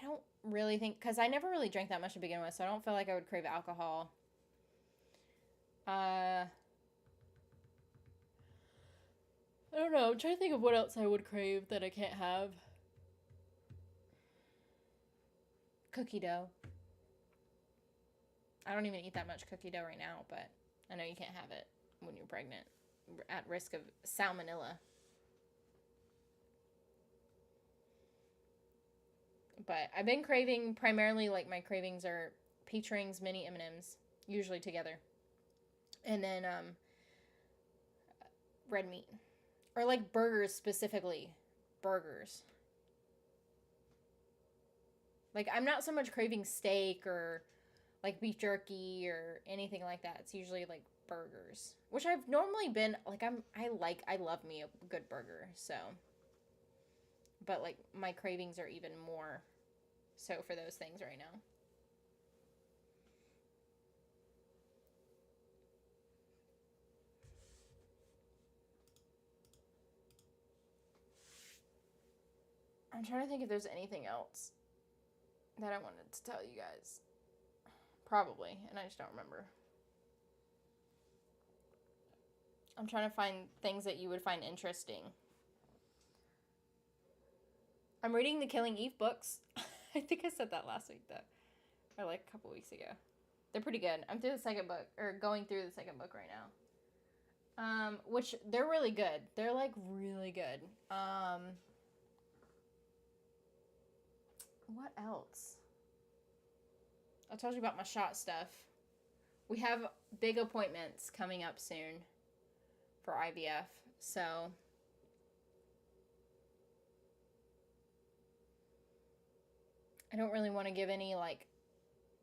don't really think, because I never really drank that much to begin with, so I don't feel like I would crave alcohol. I don't know. I'm trying to think of what else I would crave that I can't have. Cookie dough. I don't even eat that much cookie dough right now, but I know you can't have it when you're pregnant. At risk of salmonella. But I've been craving, primarily, like, my cravings are peach rings, mini M&Ms, usually together. And then, red meat. Or, like, burgers specifically. Burgers. Like, I'm not so much craving steak or, like, beef jerky or anything like that. It's usually, like, burgers. Which I've normally been, like, I love me a good burger, so. But, like, my cravings are even more so for those things right now. I'm trying to think if there's anything else that I wanted to tell you guys. Probably, and I just don't remember. I'm trying to find things that you would find interesting. I'm reading the Killing Eve books. I think I said that last week, though. Or like a couple weeks ago. They're pretty good. I'm through the second book, or going through the second book right now. Which, they're really good. They're, like, really good. What else? I told you about my shot stuff. We have big appointments coming up soon for IVF, so I don't really want to give any, like,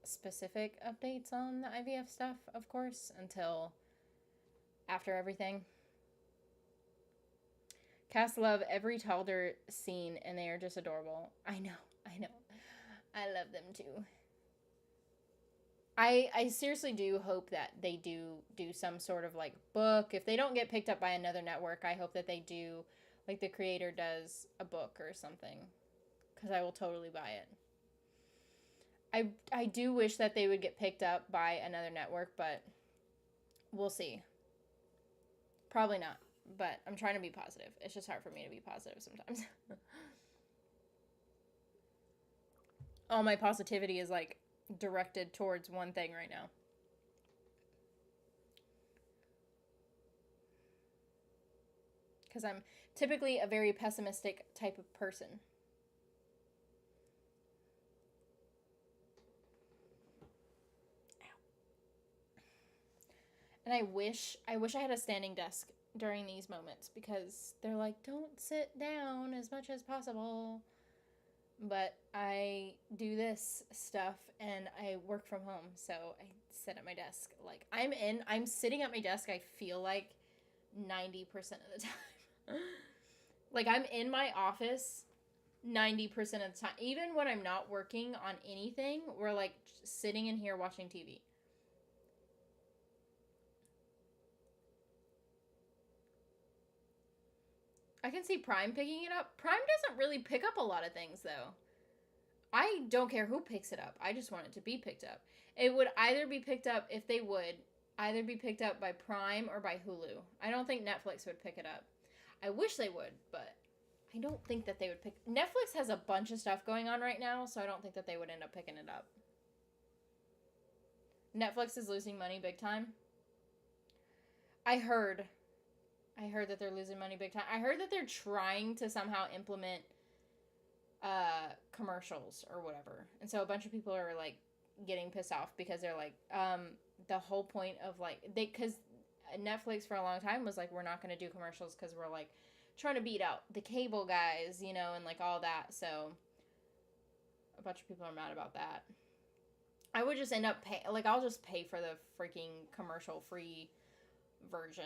specific updates on the IVF stuff, of course, until after everything. Cast love every TALDER scene, and they are just adorable. I know. I love them too. I seriously do hope that they do some sort of, like, book. If they don't get picked up by another network, I hope that they do, like, the creator does a book or something, because I will totally buy it. I do wish that they would get picked up by another network, but we'll see. Probably not, but I'm trying to be positive. It's just hard for me to be positive sometimes. All my positivity is, like, directed towards one thing right now. Because I'm typically a very pessimistic type of person. And I wish I had a standing desk during these moments, because they're like, don't sit down as much as possible. But I do this stuff and I work from home, so I sit at my desk. Like, I'm sitting at my desk, I feel like 90% of the time. Like, I'm in my office 90% of the time. Even when I'm not working on anything, we're, like, sitting in here watching TV. I can see Prime picking it up. Prime doesn't really pick up a lot of things, though. I don't care who picks it up. I just want it to be picked up. It would either be picked up, if they would, either be picked up by Prime or by Hulu. I don't think Netflix would pick it up. I wish they would, but I don't think that they would pick... Netflix has a bunch of stuff going on right now, so I don't think that they would end up picking it up. Netflix is losing money big time. I heard that they're losing money big time. I heard that they're trying to somehow implement commercials or whatever. And so a bunch of people are, like, getting pissed off because they're like, the whole point of, like... Because Netflix for a long time was like, we're not going to do commercials because we're, like, trying to beat out the cable guys, you know, and, like, all that. So a bunch of people are mad about that. I would just end up paying... Like, I'll just pay for the freaking commercial-free version,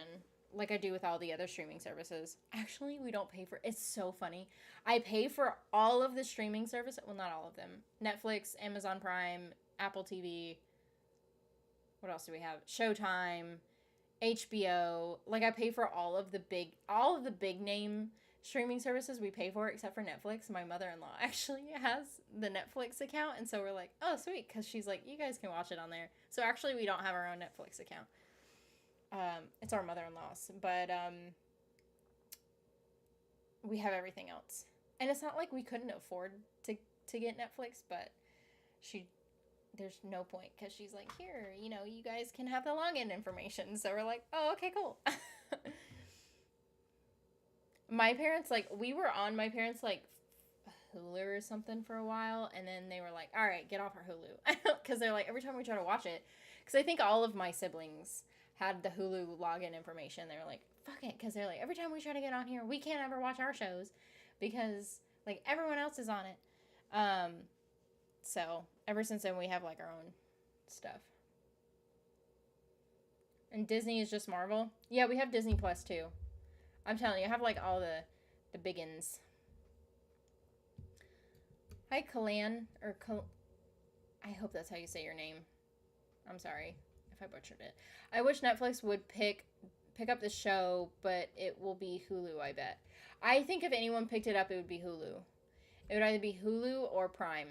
like I do with all the other streaming services. Actually, we don't pay for... It's so funny. I pay for all of the streaming services. Well, not all of them. Netflix, Amazon Prime, Apple TV. What else do we have? Showtime, HBO. Like, I pay for all of the big name streaming services we pay for, except for Netflix. My mother-in-law actually has the Netflix account, and so we're like, oh, sweet, because she's like, you guys can watch it on there. So actually, we don't have our own Netflix account. It's our mother-in-law's, but, we have everything else. And it's not like we couldn't afford to get Netflix, but there's no point, because she's like, here, you know, you guys can have the login information. So we're like, oh, okay, cool. My parents, like, we were on my parents', like, Hulu or something for a while, and then they were like, all right, get off our Hulu. Because they're like, every time we try to watch it, because I think all of my siblings had the Hulu login information. They were like, fuck it, because they're like, every time we try to get on here, we can't ever watch our shows, because, like, everyone else is on it. So, ever since then, we have, like, our own stuff. And Disney is just Marvel? Yeah, we have Disney Plus, too. I'm telling you, I have, like, all the biggins. Hi, Kalan, or I hope that's how you say your name. I'm sorry if I butchered it. I wish Netflix would pick up the show, but it will be Hulu, I bet. I think if anyone picked it up, it would be Hulu. It would either be Hulu or Prime.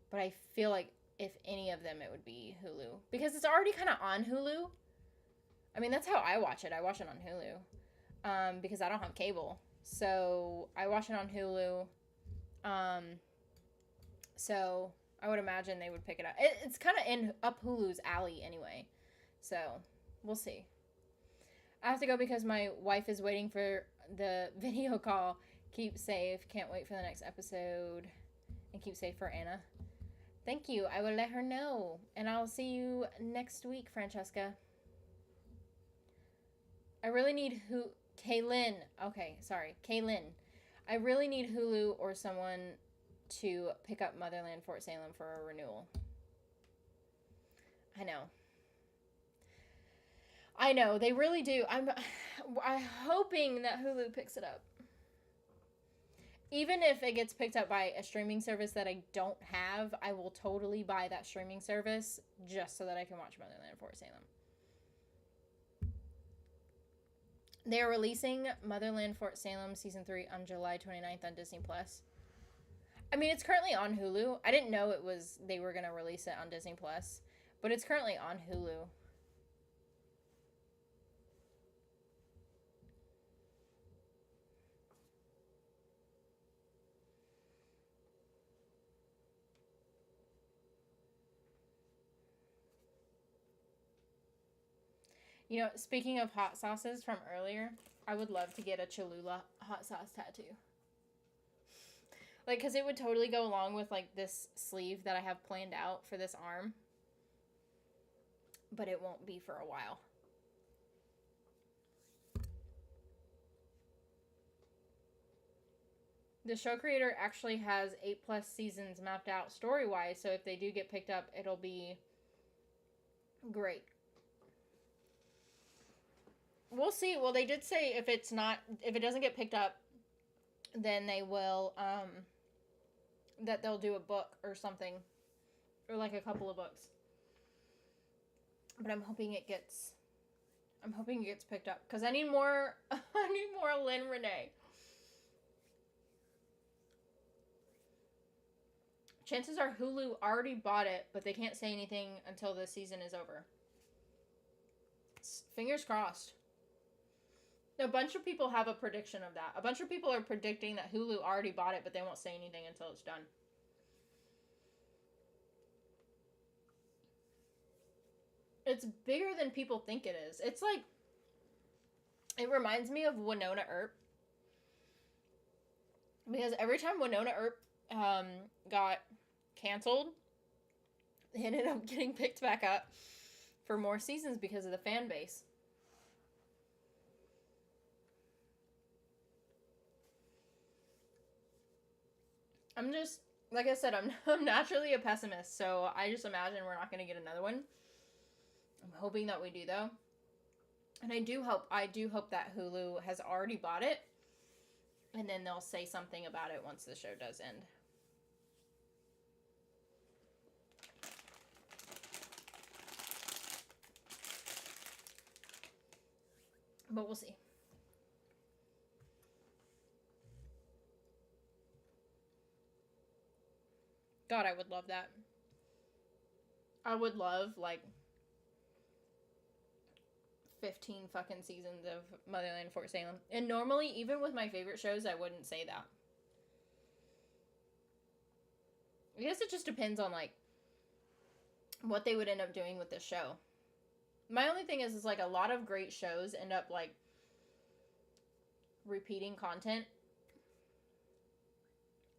But I feel like if any of them, it would be Hulu. Because it's already kind of on Hulu. I mean, that's how I watch it. I watch it on Hulu. Because I don't have cable. So, I watch it on Hulu. So, I would imagine they would pick it up. It's kind of up Hulu's alley anyway. So, we'll see. I have to go because my wife is waiting for the video call. Keep safe. Can't wait for the next episode. And keep safe for Anna. Thank you. I will let her know. And I'll see you next week, Francesca. I really need Kaylin. Okay, sorry. Kaylin. I really need Hulu or someone to pick up Motherland Fort Salem for a renewal. I know, they really do. I'm hoping that Hulu picks it up. Even if it gets picked up by a streaming service that I don't have, I will totally buy that streaming service just so that I can watch Motherland Fort Salem. They are releasing Motherland Fort Salem Season 3 on July 29th on Disney+. I mean, it's currently on Hulu. I didn't know they were going to release it on Disney+, but it's currently on Hulu. You know, speaking of hot sauces from earlier, I would love to get a Cholula hot sauce tattoo. Like, because it would totally go along with, like, this sleeve that I have planned out for this arm. But it won't be for a while. The show creator actually has 8+ seasons mapped out story-wise, so if they do get picked up, it'll be great. We'll see. Well, they did say if it doesn't get picked up, then they will, that they'll do a book or something. Or like a couple of books. But I'm hoping it gets picked up. Because I need more Lynn Renee. Chances are Hulu already bought it, but they can't say anything until the season is over. Fingers crossed. A bunch of people have a prediction of that. A bunch of people are predicting that Hulu already bought it, but they won't say anything until it's done. It's bigger than people think it is. It's like, it reminds me of Winona Earp. Because every time Winona Earp got canceled, they ended up getting picked back up for more seasons because of the fan base. I'm just, like I said, I'm naturally a pessimist, so I just imagine we're not going to get another one. I'm hoping that we do, though. And I do hope that Hulu has already bought it, and then they'll say something about it once the show does end. But we'll see. God, I would love that. I would love, like, 15 fucking seasons of Motherland Fort Salem. And normally, even with my favorite shows, I wouldn't say that. I guess it just depends on, like, what they would end up doing with this show. My only thing is like, a lot of great shows end up, like, repeating content.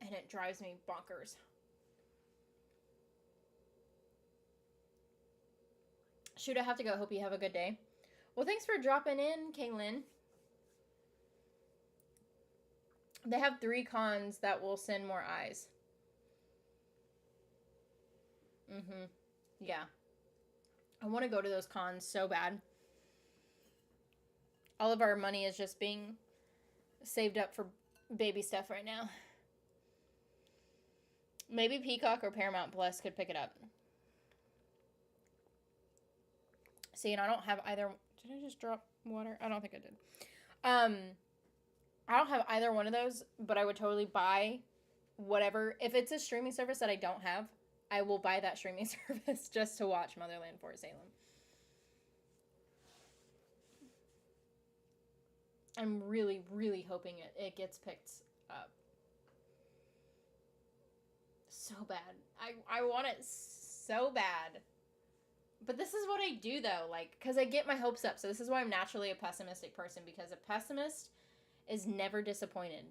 And it drives me bonkers. Shoot, I have to go. Hope you have a good day. Well, thanks for dropping in, Kaylin. They have 3 cons that will send more eyes. Yeah. I want to go to those cons so bad. All of our money is just being saved up for baby stuff right now. Maybe Peacock or Paramount Plus could pick it up. See, and I don't have either. Did I just drop water? I don't think I did. I don't have either one of those, but I would totally buy whatever. If it's a streaming service that I don't have, I will buy that streaming service just to watch Motherland Fort Salem. I'm really, really hoping it gets picked up. So bad. I want it so bad. But this is what I do, though, like, because I get my hopes up. So this is why I'm naturally a pessimistic person, because a pessimist is never disappointed.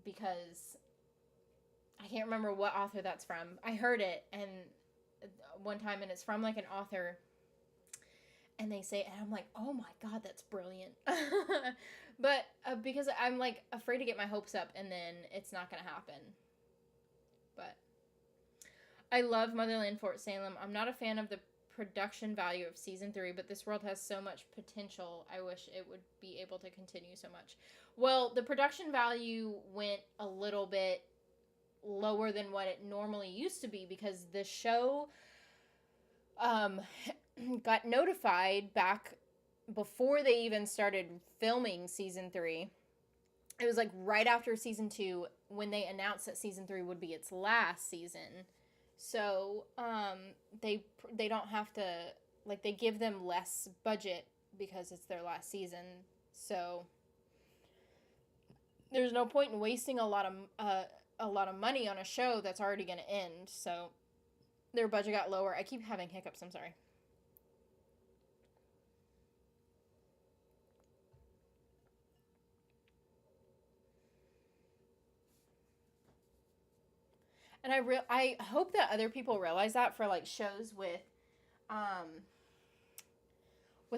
Because I can't remember what author that's from. I heard it and one time, and it's from, like, an author, and they say it, and I'm like, oh my God, that's brilliant. But because I'm, like, afraid to get my hopes up, and then it's not going to happen. But I love Motherland Fort Salem. I'm not a fan of the production value of season 3, but this world has so much potential. I wish it would be able to continue so much. Well, the production value went a little bit lower than what it normally used to be, because the show got notified back before they even started filming season 3. It was like right after season 2 when they announced that season 3 would be its last season. So, they don't have to, like, they give them less budget because it's their last season. So, there's no point in wasting a lot of money on a show that's already going to end. So, their budget got lower. I keep having hiccups, I'm sorry. And I hope that other people realize that for, like, shows with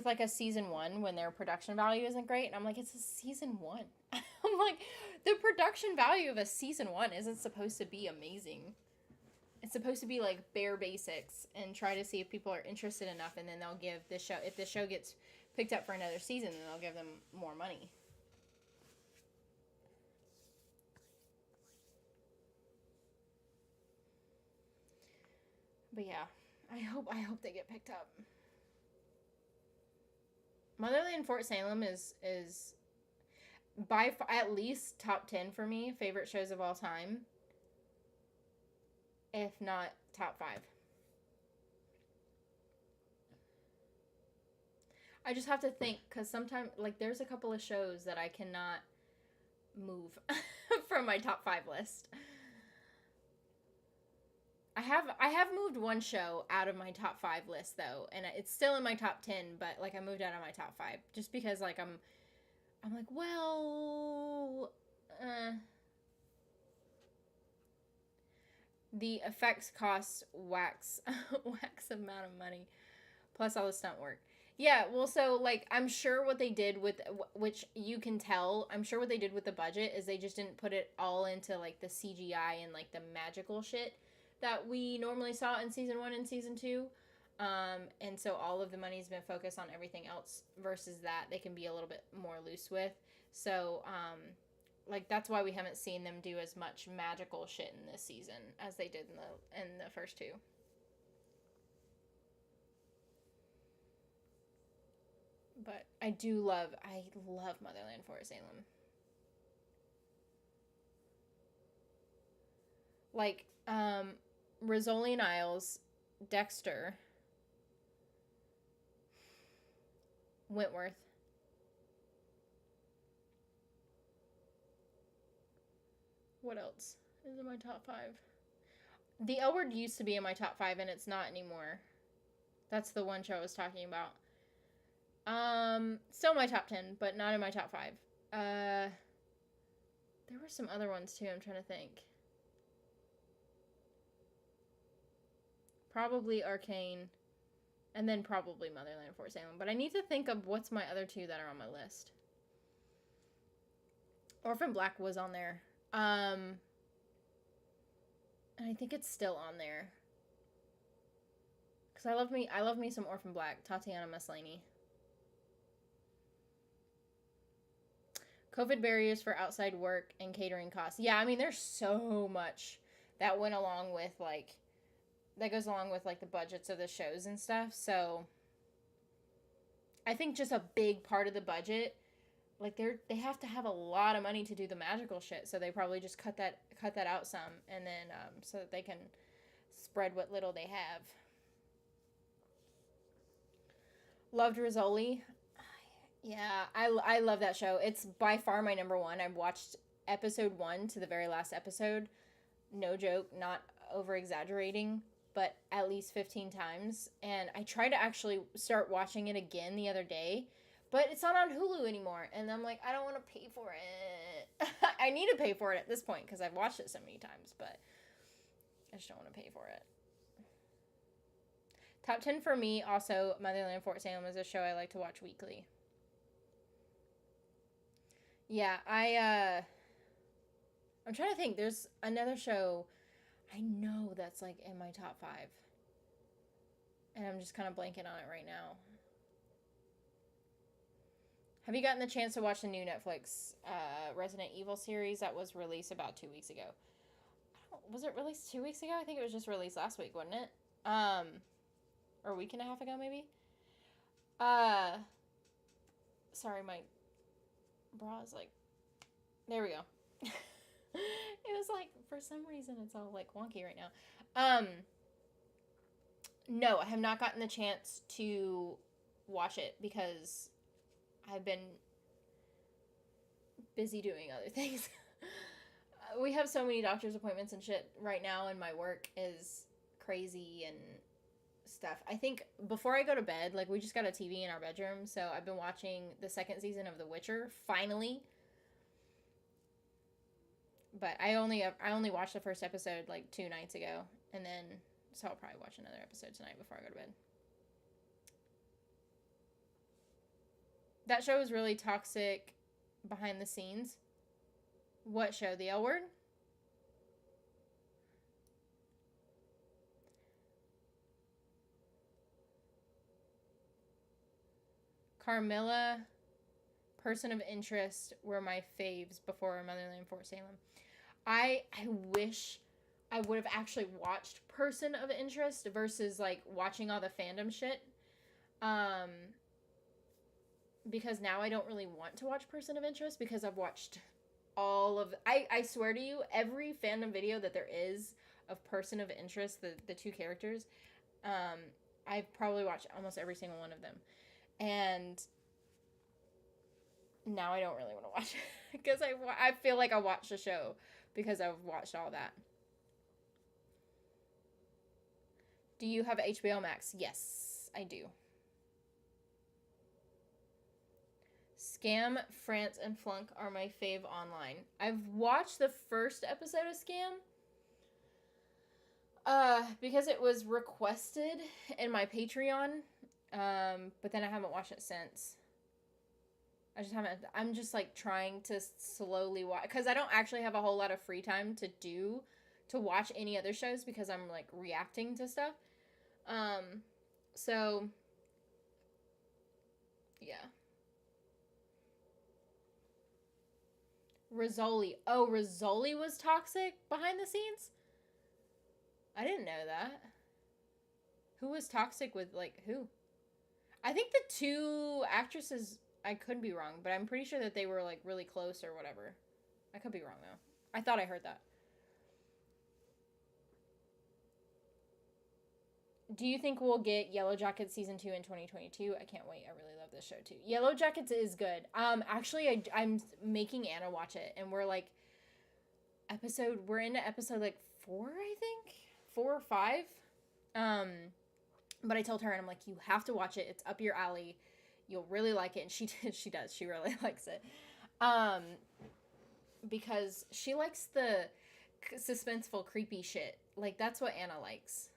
like a season 1 when their production value isn't great. And I'm like, it's a season 1. I'm like, the production value of a season 1 isn't supposed to be amazing. It's supposed to be, like, bare basics and try to see if people are interested enough, and then they'll give this show, if the show gets picked up for another season, then they'll give them more money. But yeah, I hope they get picked up. Motherland Fort Salem is by at least top 10 for me, favorite shows of all time. if not top 5. I just have to think, because sometimes, like, there's a couple of shows that I cannot move from my top 5 list. I have moved one show out of my top 5 list though, and it's still in my top 10, but like I moved out of my top 5 just because like I'm like, well, the effects cost wax amount of money, plus all the stunt work. Yeah, well, so like I'm sure what they did with, which you can tell, I'm sure what they did with the budget is they just didn't put it all into like the CGI and like the magical shit that we normally saw in season 1 and season 2. And so all of the money's been focused on everything else versus that they can be a little bit more loose with. So like that's why we haven't seen them do as much magical shit in this season as they did in the first 2. But I love Motherland for Salem. Like Rizzoli and Isles, Dexter, Wentworth. What else is in my top 5? The L Word used to be in my top 5 and it's not anymore. That's the one show I was talking about. Still my top 10, but not in my top 5. There were some other ones too, I'm trying to think. Probably Arcane, and then probably Motherland for Salem. But I need to think of what's my other 2 that are on my list. Orphan Black was on there. And I think it's still on there. Because I love me some Orphan Black. Tatiana Maslany. COVID barriers for outside work and catering costs. Yeah, I mean, there's so much that went along with, like, that goes along with, like, the budgets of the shows and stuff. So, I think just a big part of the budget, like, they have to have a lot of money to do the magical shit. So, they probably just cut that out some. And then, so that they can spread what little they have. Loved Rizzoli. Yeah, I love that show. It's by far my number 1. I've watched episode 1 to the very last episode. No joke, not over exaggerating, but at least 15 times. And I tried to actually start watching it again the other day, but it's not on Hulu anymore. And I'm like, I don't want to pay for it. I need to pay for it at this point because I've watched it so many times, but I just don't want to pay for it. Top 10 for me, also, Motherland Fort Salem is a show I like to watch weekly. Yeah, I'm trying to think. There's another show I know that's like in my top 5. And I'm just kind of blanking on it right now. Have you gotten the chance to watch the new Netflix Resident Evil series that was released about 2 weeks ago? Was it released 2 weeks ago? I think it was just released last week, wasn't it? Or a week and a half ago, maybe? Sorry, my bra is like, there we go. It was like, for some reason, it's all like wonky right now. No, I have not gotten the chance to watch it because I've been busy doing other things. We have so many doctor's appointments and shit right now, and my work is crazy and stuff. I think before I go to bed, like, we just got a TV in our bedroom, so I've been watching the 2nd season of The Witcher, finally. But I only watched the first episode like 2 nights ago, and then so I'll probably watch another episode tonight before I go to bed. That show is really toxic behind the scenes. What show? The L Word? Carmilla, Person of Interest were my faves before Motherland Fort Salem. I wish I would have actually watched Person of Interest versus like watching all the fandom shit. Because now I don't really want to watch Person of Interest because I've watched all of... I swear to you, every fandom video that there is of person of interest, the two characters, I've probably watched almost every single one of them. And now I don't really want to watch it because I feel like I watched the show because I've watched all that. Do you have HBO Max? Yes, I do. Scam, France, and Flunk are my fave online. I've watched the first episode of Scam. Because it was requested in my Patreon. But then I haven't watched it since. I just haven't. I'm just like trying to slowly watch because I don't actually have a whole lot of free time to watch any other shows because I'm like reacting to stuff. So yeah. Rizzoli. Oh, Rizzoli was toxic behind the scenes? I didn't know that. Who was toxic with, like, who? I think the two actresses, I could be wrong, but I'm pretty sure that they were, like, really close or whatever. I could be wrong, though. I thought I heard that. Do you think we'll get Yellow Jackets season 2 in 2022? I can't wait. I really love this show too. Yellow Jackets is good. Actually, I'm making Anna watch it, and we're like we're into episode like 4, I think 4 or 5. But I told her, and I'm like, you have to watch it. It's up your alley. You'll really like it, and she did. She does. She really likes it. Because she likes the suspenseful, creepy shit. Like that's what Anna likes.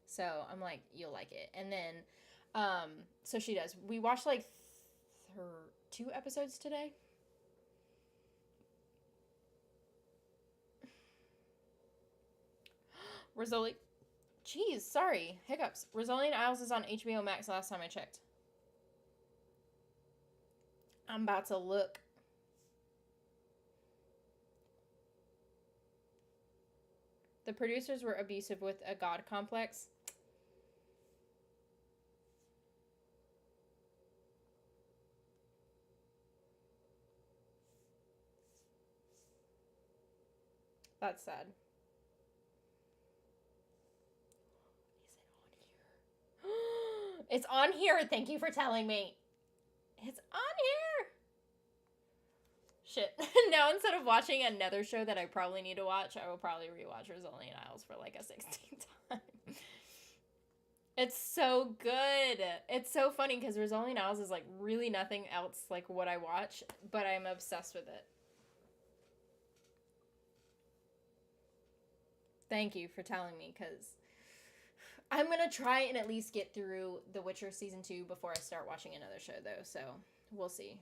So I'm like, you'll like it. And then, so she does. We watched like 2 episodes today. Rizzoli. Jeez, sorry. Hiccups. Rizzoli and Isles is on HBO Max last time I checked. I'm about to look. The producers were abusive with a god complex. That's sad. Is it on here? It's on here. Thank you for telling me. It's on here. Shit. Now instead of watching another show that I probably need to watch, I will probably rewatch Rizzoli and Isles for like a 16th time. It's so good. It's so funny because Rizzoli and Isles is like really nothing else like what I watch, but I'm obsessed with it. Thank you for telling me because I'm going to try and at least get through The Witcher season 2 before I start watching another show though, so we'll see.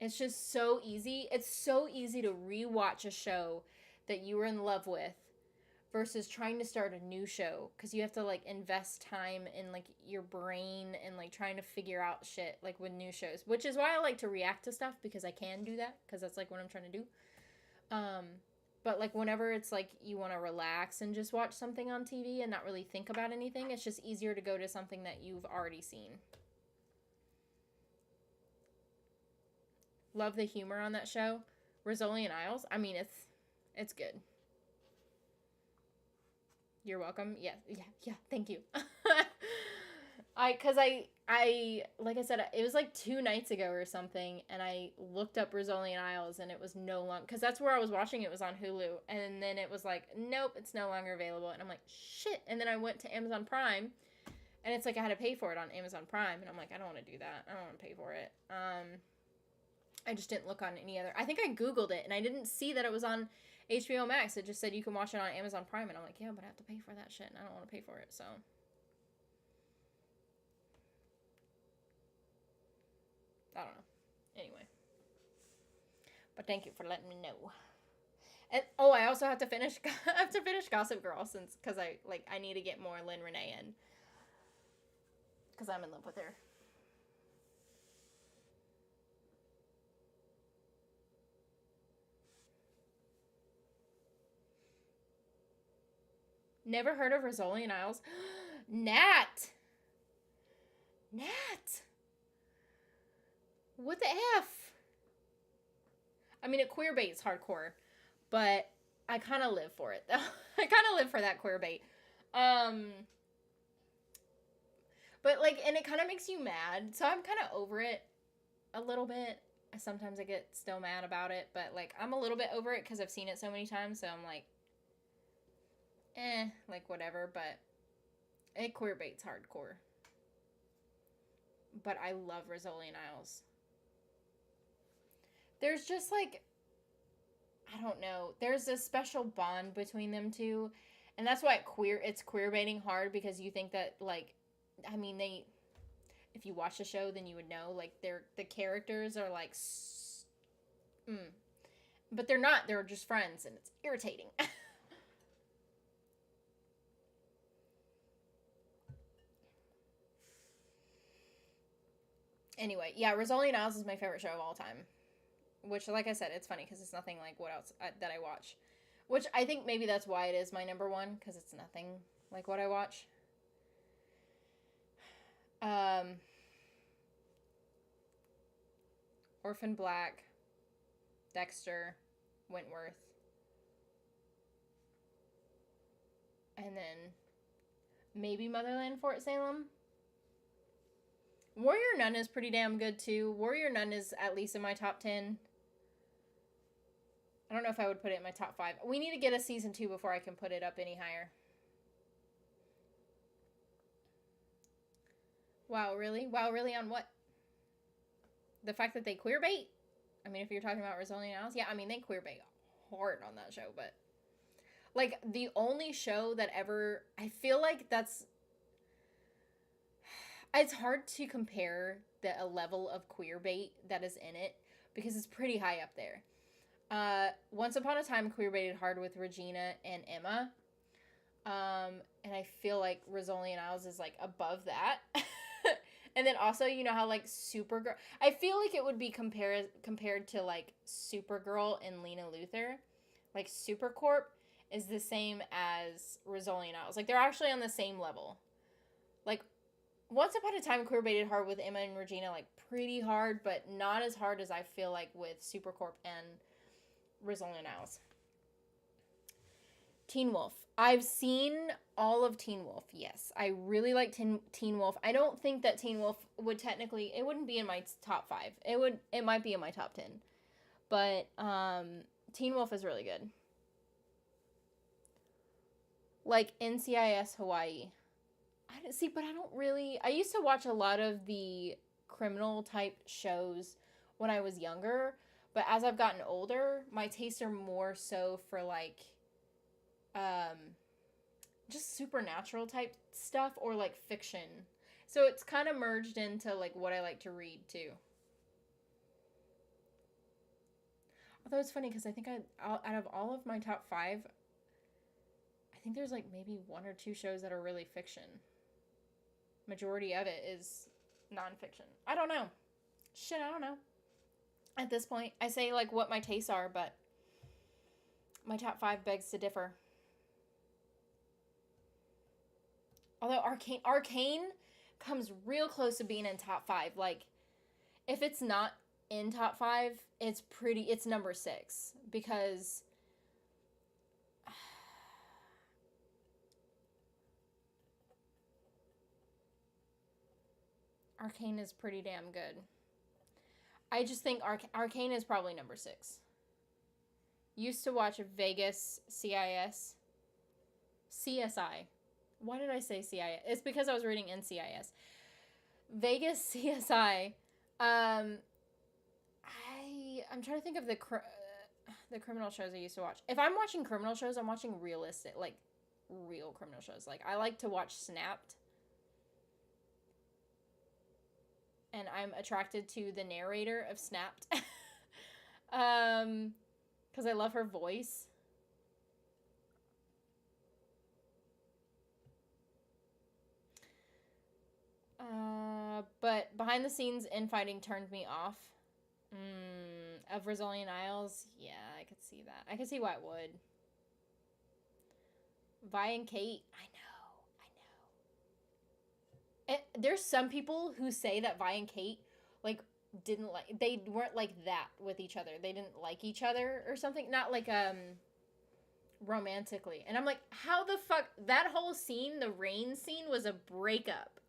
It's just so easy. It's so easy to rewatch a show that you were in love with versus trying to start a new show because you have to like invest time in like your brain and like trying to figure out shit like with new shows, which is why I like to react to stuff because I can do that because that's like what I'm trying to do. But like whenever it's like you want to relax and just watch something on TV and not really think about anything, it's just easier to go to something that you've already seen. Love the humor on that show. Rizzoli and Isles. I mean, it's good. You're welcome. Yeah. Thank you. Cause I like I said, it was like 2 nights ago or something, and I looked up Rizzoli and Isles, and it was no longer, cause that's where I was watching. It was on Hulu, and then it was like, nope, it's no longer available, and I'm like, shit. And then I went to Amazon Prime, and it's like I had to pay for it on Amazon Prime, and I'm like, I don't want to do that. I don't want to pay for it. I just didn't look on any other. I think I Googled it, and I didn't see that it was on HBO Max. It just said you can watch it on Amazon Prime, and I'm like, yeah, but I have to pay for that shit, and I don't want to pay for it, so. I don't know. Anyway. But thank you for letting me know. And I also have to finish Gossip Girl because I need to get more Lynn Renee in. Because I'm in love with her. Never heard of Rizzoli and Isles? Nat! What the F? I mean, it queer baits hardcore, but I kind of live for it though. I kind of live for that queer bait. Um, but like, and it kind of makes you mad. So I'm kind of over it a little bit. Sometimes I get still mad about it, but like I'm a little bit over it because I've seen it so many times. So I'm like, like whatever. But it queer bait's hardcore. But I love Rizzoli and Isles. There's just like, I don't know. There's a special bond between them two, and that's why it's queer baiting hard, because you think that like, I mean, they, if you watch the show, then you would know like the characters are like, but they're not. They're just friends, and it's irritating. Anyway, yeah, Rizzoli and Isles is my favorite show of all time. Which, like I said, it's funny because it's nothing like what else that I watch. Which I think maybe that's why it is my number one, because it's nothing like what I watch. Orphan Black, Dexter, Wentworth, and then maybe Motherland, Fort Salem. Warrior Nun is pretty damn good too. Warrior Nun is at least in my top 10. I don't know if I would put it in my top 5. We need to get a season 2 before I can put it up any higher. Wow, really? Wow, really on what? The fact that they queer bait? I mean, if you're talking about Rizzoli and Isles, yeah, I mean, they queer bait hard on that show, but like the only show that ever, I feel like that's, it's hard to compare a level of queer bait that is in it because it's pretty high up there. Once Upon a Time queer baited hard with Regina and Emma. And I feel like Rizzoli and Isles is like above that. And then also, you know how like Supergirl, I feel like it would be compared to like Supergirl and Lena Luthor. Like Supercorp is the same as Rizzoli and Isles. Like they're actually on the same level. Like Once Upon a Time queer baited hard with Emma and Regina, like pretty hard, but not as hard as I feel like with Supercorp and Rizzoli and Isles. Teen Wolf. I've seen all of Teen Wolf, yes. I really like Teen Wolf. I don't think that Teen Wolf would technically, it wouldn't be in my top 5. It might be in my top 10. But Teen Wolf is really good. Like NCIS Hawaii. But I don't really, I used to watch a lot of the criminal type shows when I was younger, but as I've gotten older, my tastes are more so for like just supernatural type stuff or like fiction. So it's kind of merged into like what I like to read too. Although it's funny because I think out of all of my top 5, I think there's like maybe 1 or 2 shows that are really fiction. Majority of it is nonfiction. I don't know. Shit, I don't know. At this point, I say like what my tastes are, but my top 5 begs to differ. Although Arcane comes real close to being in top 5. Like, if it's not in top 5, it's number 6. Because Arcane is pretty damn good. I just think Arcane is probably number 6. Used to watch Vegas CIS. CSI. Why did I say CIS? It's because I was reading NCIS. Vegas CSI. I'm trying to think of the criminal shows I used to watch. If I'm watching criminal shows, I'm watching realistic, like real criminal shows. Like I like to watch Snapped. And I'm attracted to the narrator of Snapped. Because I love her voice. But behind the scenes infighting turned me off. Of Rizzoli and Isles, yeah, I could see that. I could see why it would. Vi and Kate, I know. There's some people who say that Vi and Kate, like, they weren't like that with each other. They didn't like each other or something. Not like, romantically. And I'm like, how the fuck? That whole scene, the rain scene, was a breakup.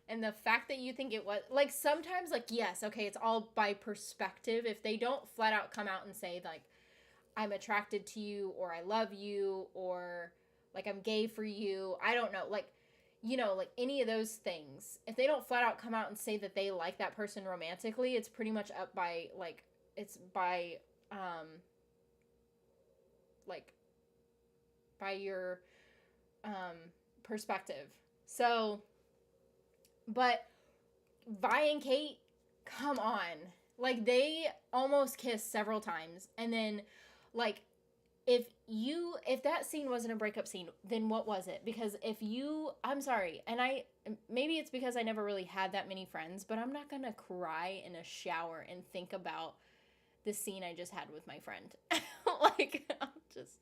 And the fact that you think it was, like, sometimes, like, yes, okay, it's all by perspective. If they don't flat out come out and say, like, I'm attracted to you, or I love you, or, like, I'm gay for you, I don't know, like, you know, like, any of those things, if they don't flat out come out and say that they like that person romantically, it's pretty much up by, like, it's by, like, by your, perspective. So, but Vi and Kate, come on. Like, they almost kissed several times. And then, like, if that scene wasn't a breakup scene, then what was it? Because I'm sorry, and maybe it's because I never really had that many friends, but I'm not gonna cry in a shower and think about the scene I just had with my friend. Like, I'm just,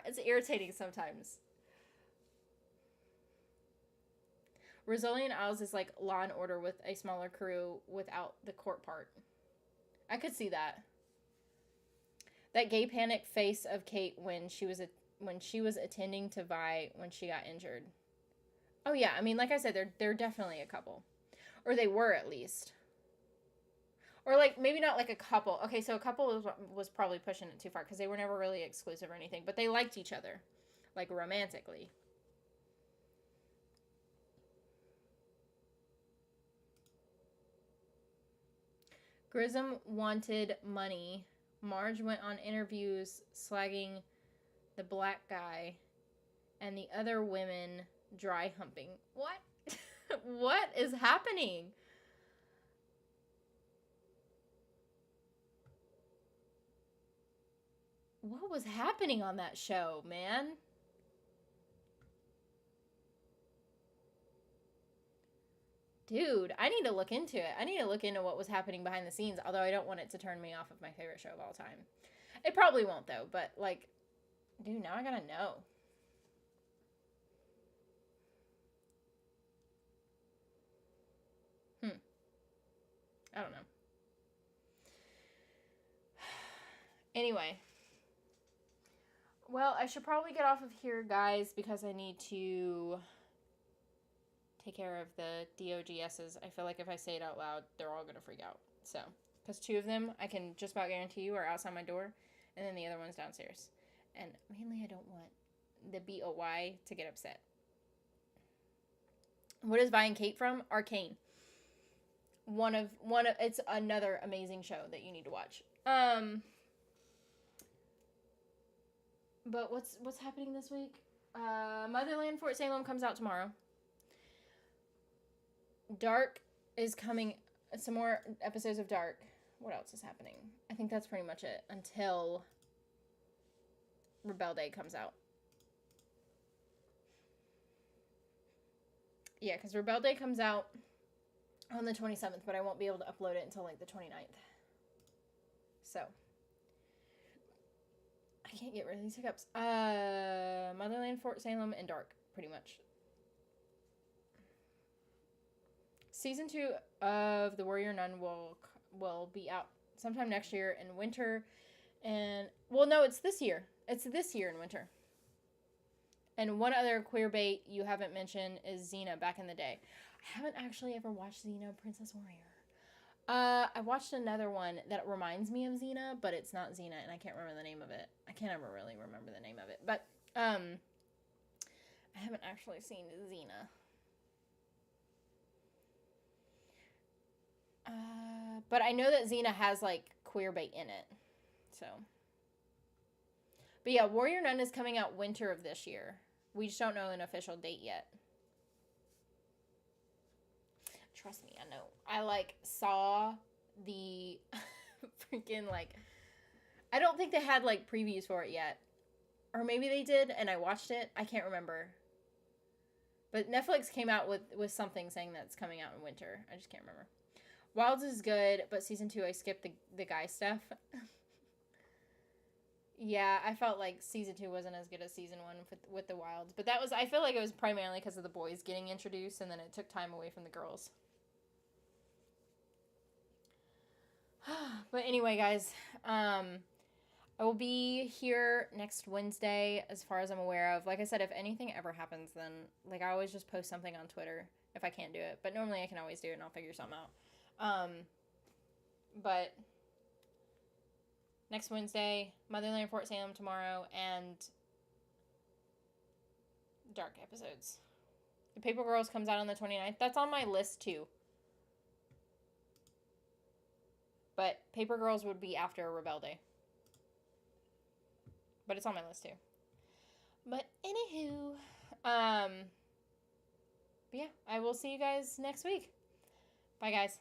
it's irritating sometimes. Rizzoli and Isles is like Law and Order with a smaller crew without the court part. I could see that. That gay panic face of Kate when she was attending to Vi when she got injured. Oh yeah, I mean, like I said, they're definitely a couple, or they were at least, or like maybe not like a couple. Okay, so a couple was probably pushing it too far because they were never really exclusive or anything, but they liked each other, like romantically. Grissom wanted money. Marge went on interviews slagging the black guy and the other women dry humping. What? What is happening? What was happening on that show, man? Dude, I need to look into it. I need to look into what was happening behind the scenes, although I don't want it to turn me off of my favorite show of all time. It probably won't, though, but, like, dude, now I gotta know. I don't know. Anyway. Well, I should probably get off of here, guys, because I need to take care of the DOGSs. I feel like if I say it out loud, they're all going to freak out. So, because 2 of them, I can just about guarantee you, are outside my door, and then the other one's downstairs. And mainly, I don't want the BOY to get upset. What is Vi and Kate from? Arcane. One of it's another amazing show that you need to watch. But what's happening this week? Motherland Fort Salem comes out tomorrow. Dark is coming. Some more episodes of Dark. What else is happening? I think that's pretty much it until Rebel Day comes out. Yeah, because Rebel Day comes out on the 27th, but I won't be able to upload it until like the 29th. So, I can't get rid of these hiccups. Motherland, Fort Salem, and Dark, pretty much. Season 2 of The Warrior Nun will be out sometime next year in winter. And, well, no, it's this year. It's this year in winter. And one other queer bait you haven't mentioned is Xena back in the day. I haven't actually ever watched Xena Princess Warrior. I watched another one that reminds me of Xena, but it's not Xena, and I can't remember the name of it. I can't ever really remember the name of it. But, I haven't actually seen Xena. But I know that Xena has, like, queer bait in it. So. But yeah, Warrior Nun is coming out winter of this year. We just don't know an official date yet. Trust me, I know. I, like, saw the freaking, like, I don't think they had, like, previews for it yet. Or maybe they did, and I watched it. I can't remember. But Netflix came out with something saying that it's coming out in winter. I just can't remember. Wilds is good, but season 2, I skipped the guy stuff. Yeah, I felt like season 2 wasn't as good as season 1 with the Wilds. But that was, I feel like it was primarily because of the boys getting introduced, and then it took time away from the girls. But anyway, guys, I will be here next Wednesday, as far as I'm aware of. Like I said, if anything ever happens, then like I always just post something on Twitter if I can't do it. But normally I can always do it, and I'll figure something out. But next Wednesday, Motherland Fort Salem tomorrow, and Dark episodes. The Paper Girls comes out on the 29th. That's on my list too. But Paper Girls would be after Rebel Day. But it's on my list too. But anywho, but yeah, I will see you guys next week. Bye, guys.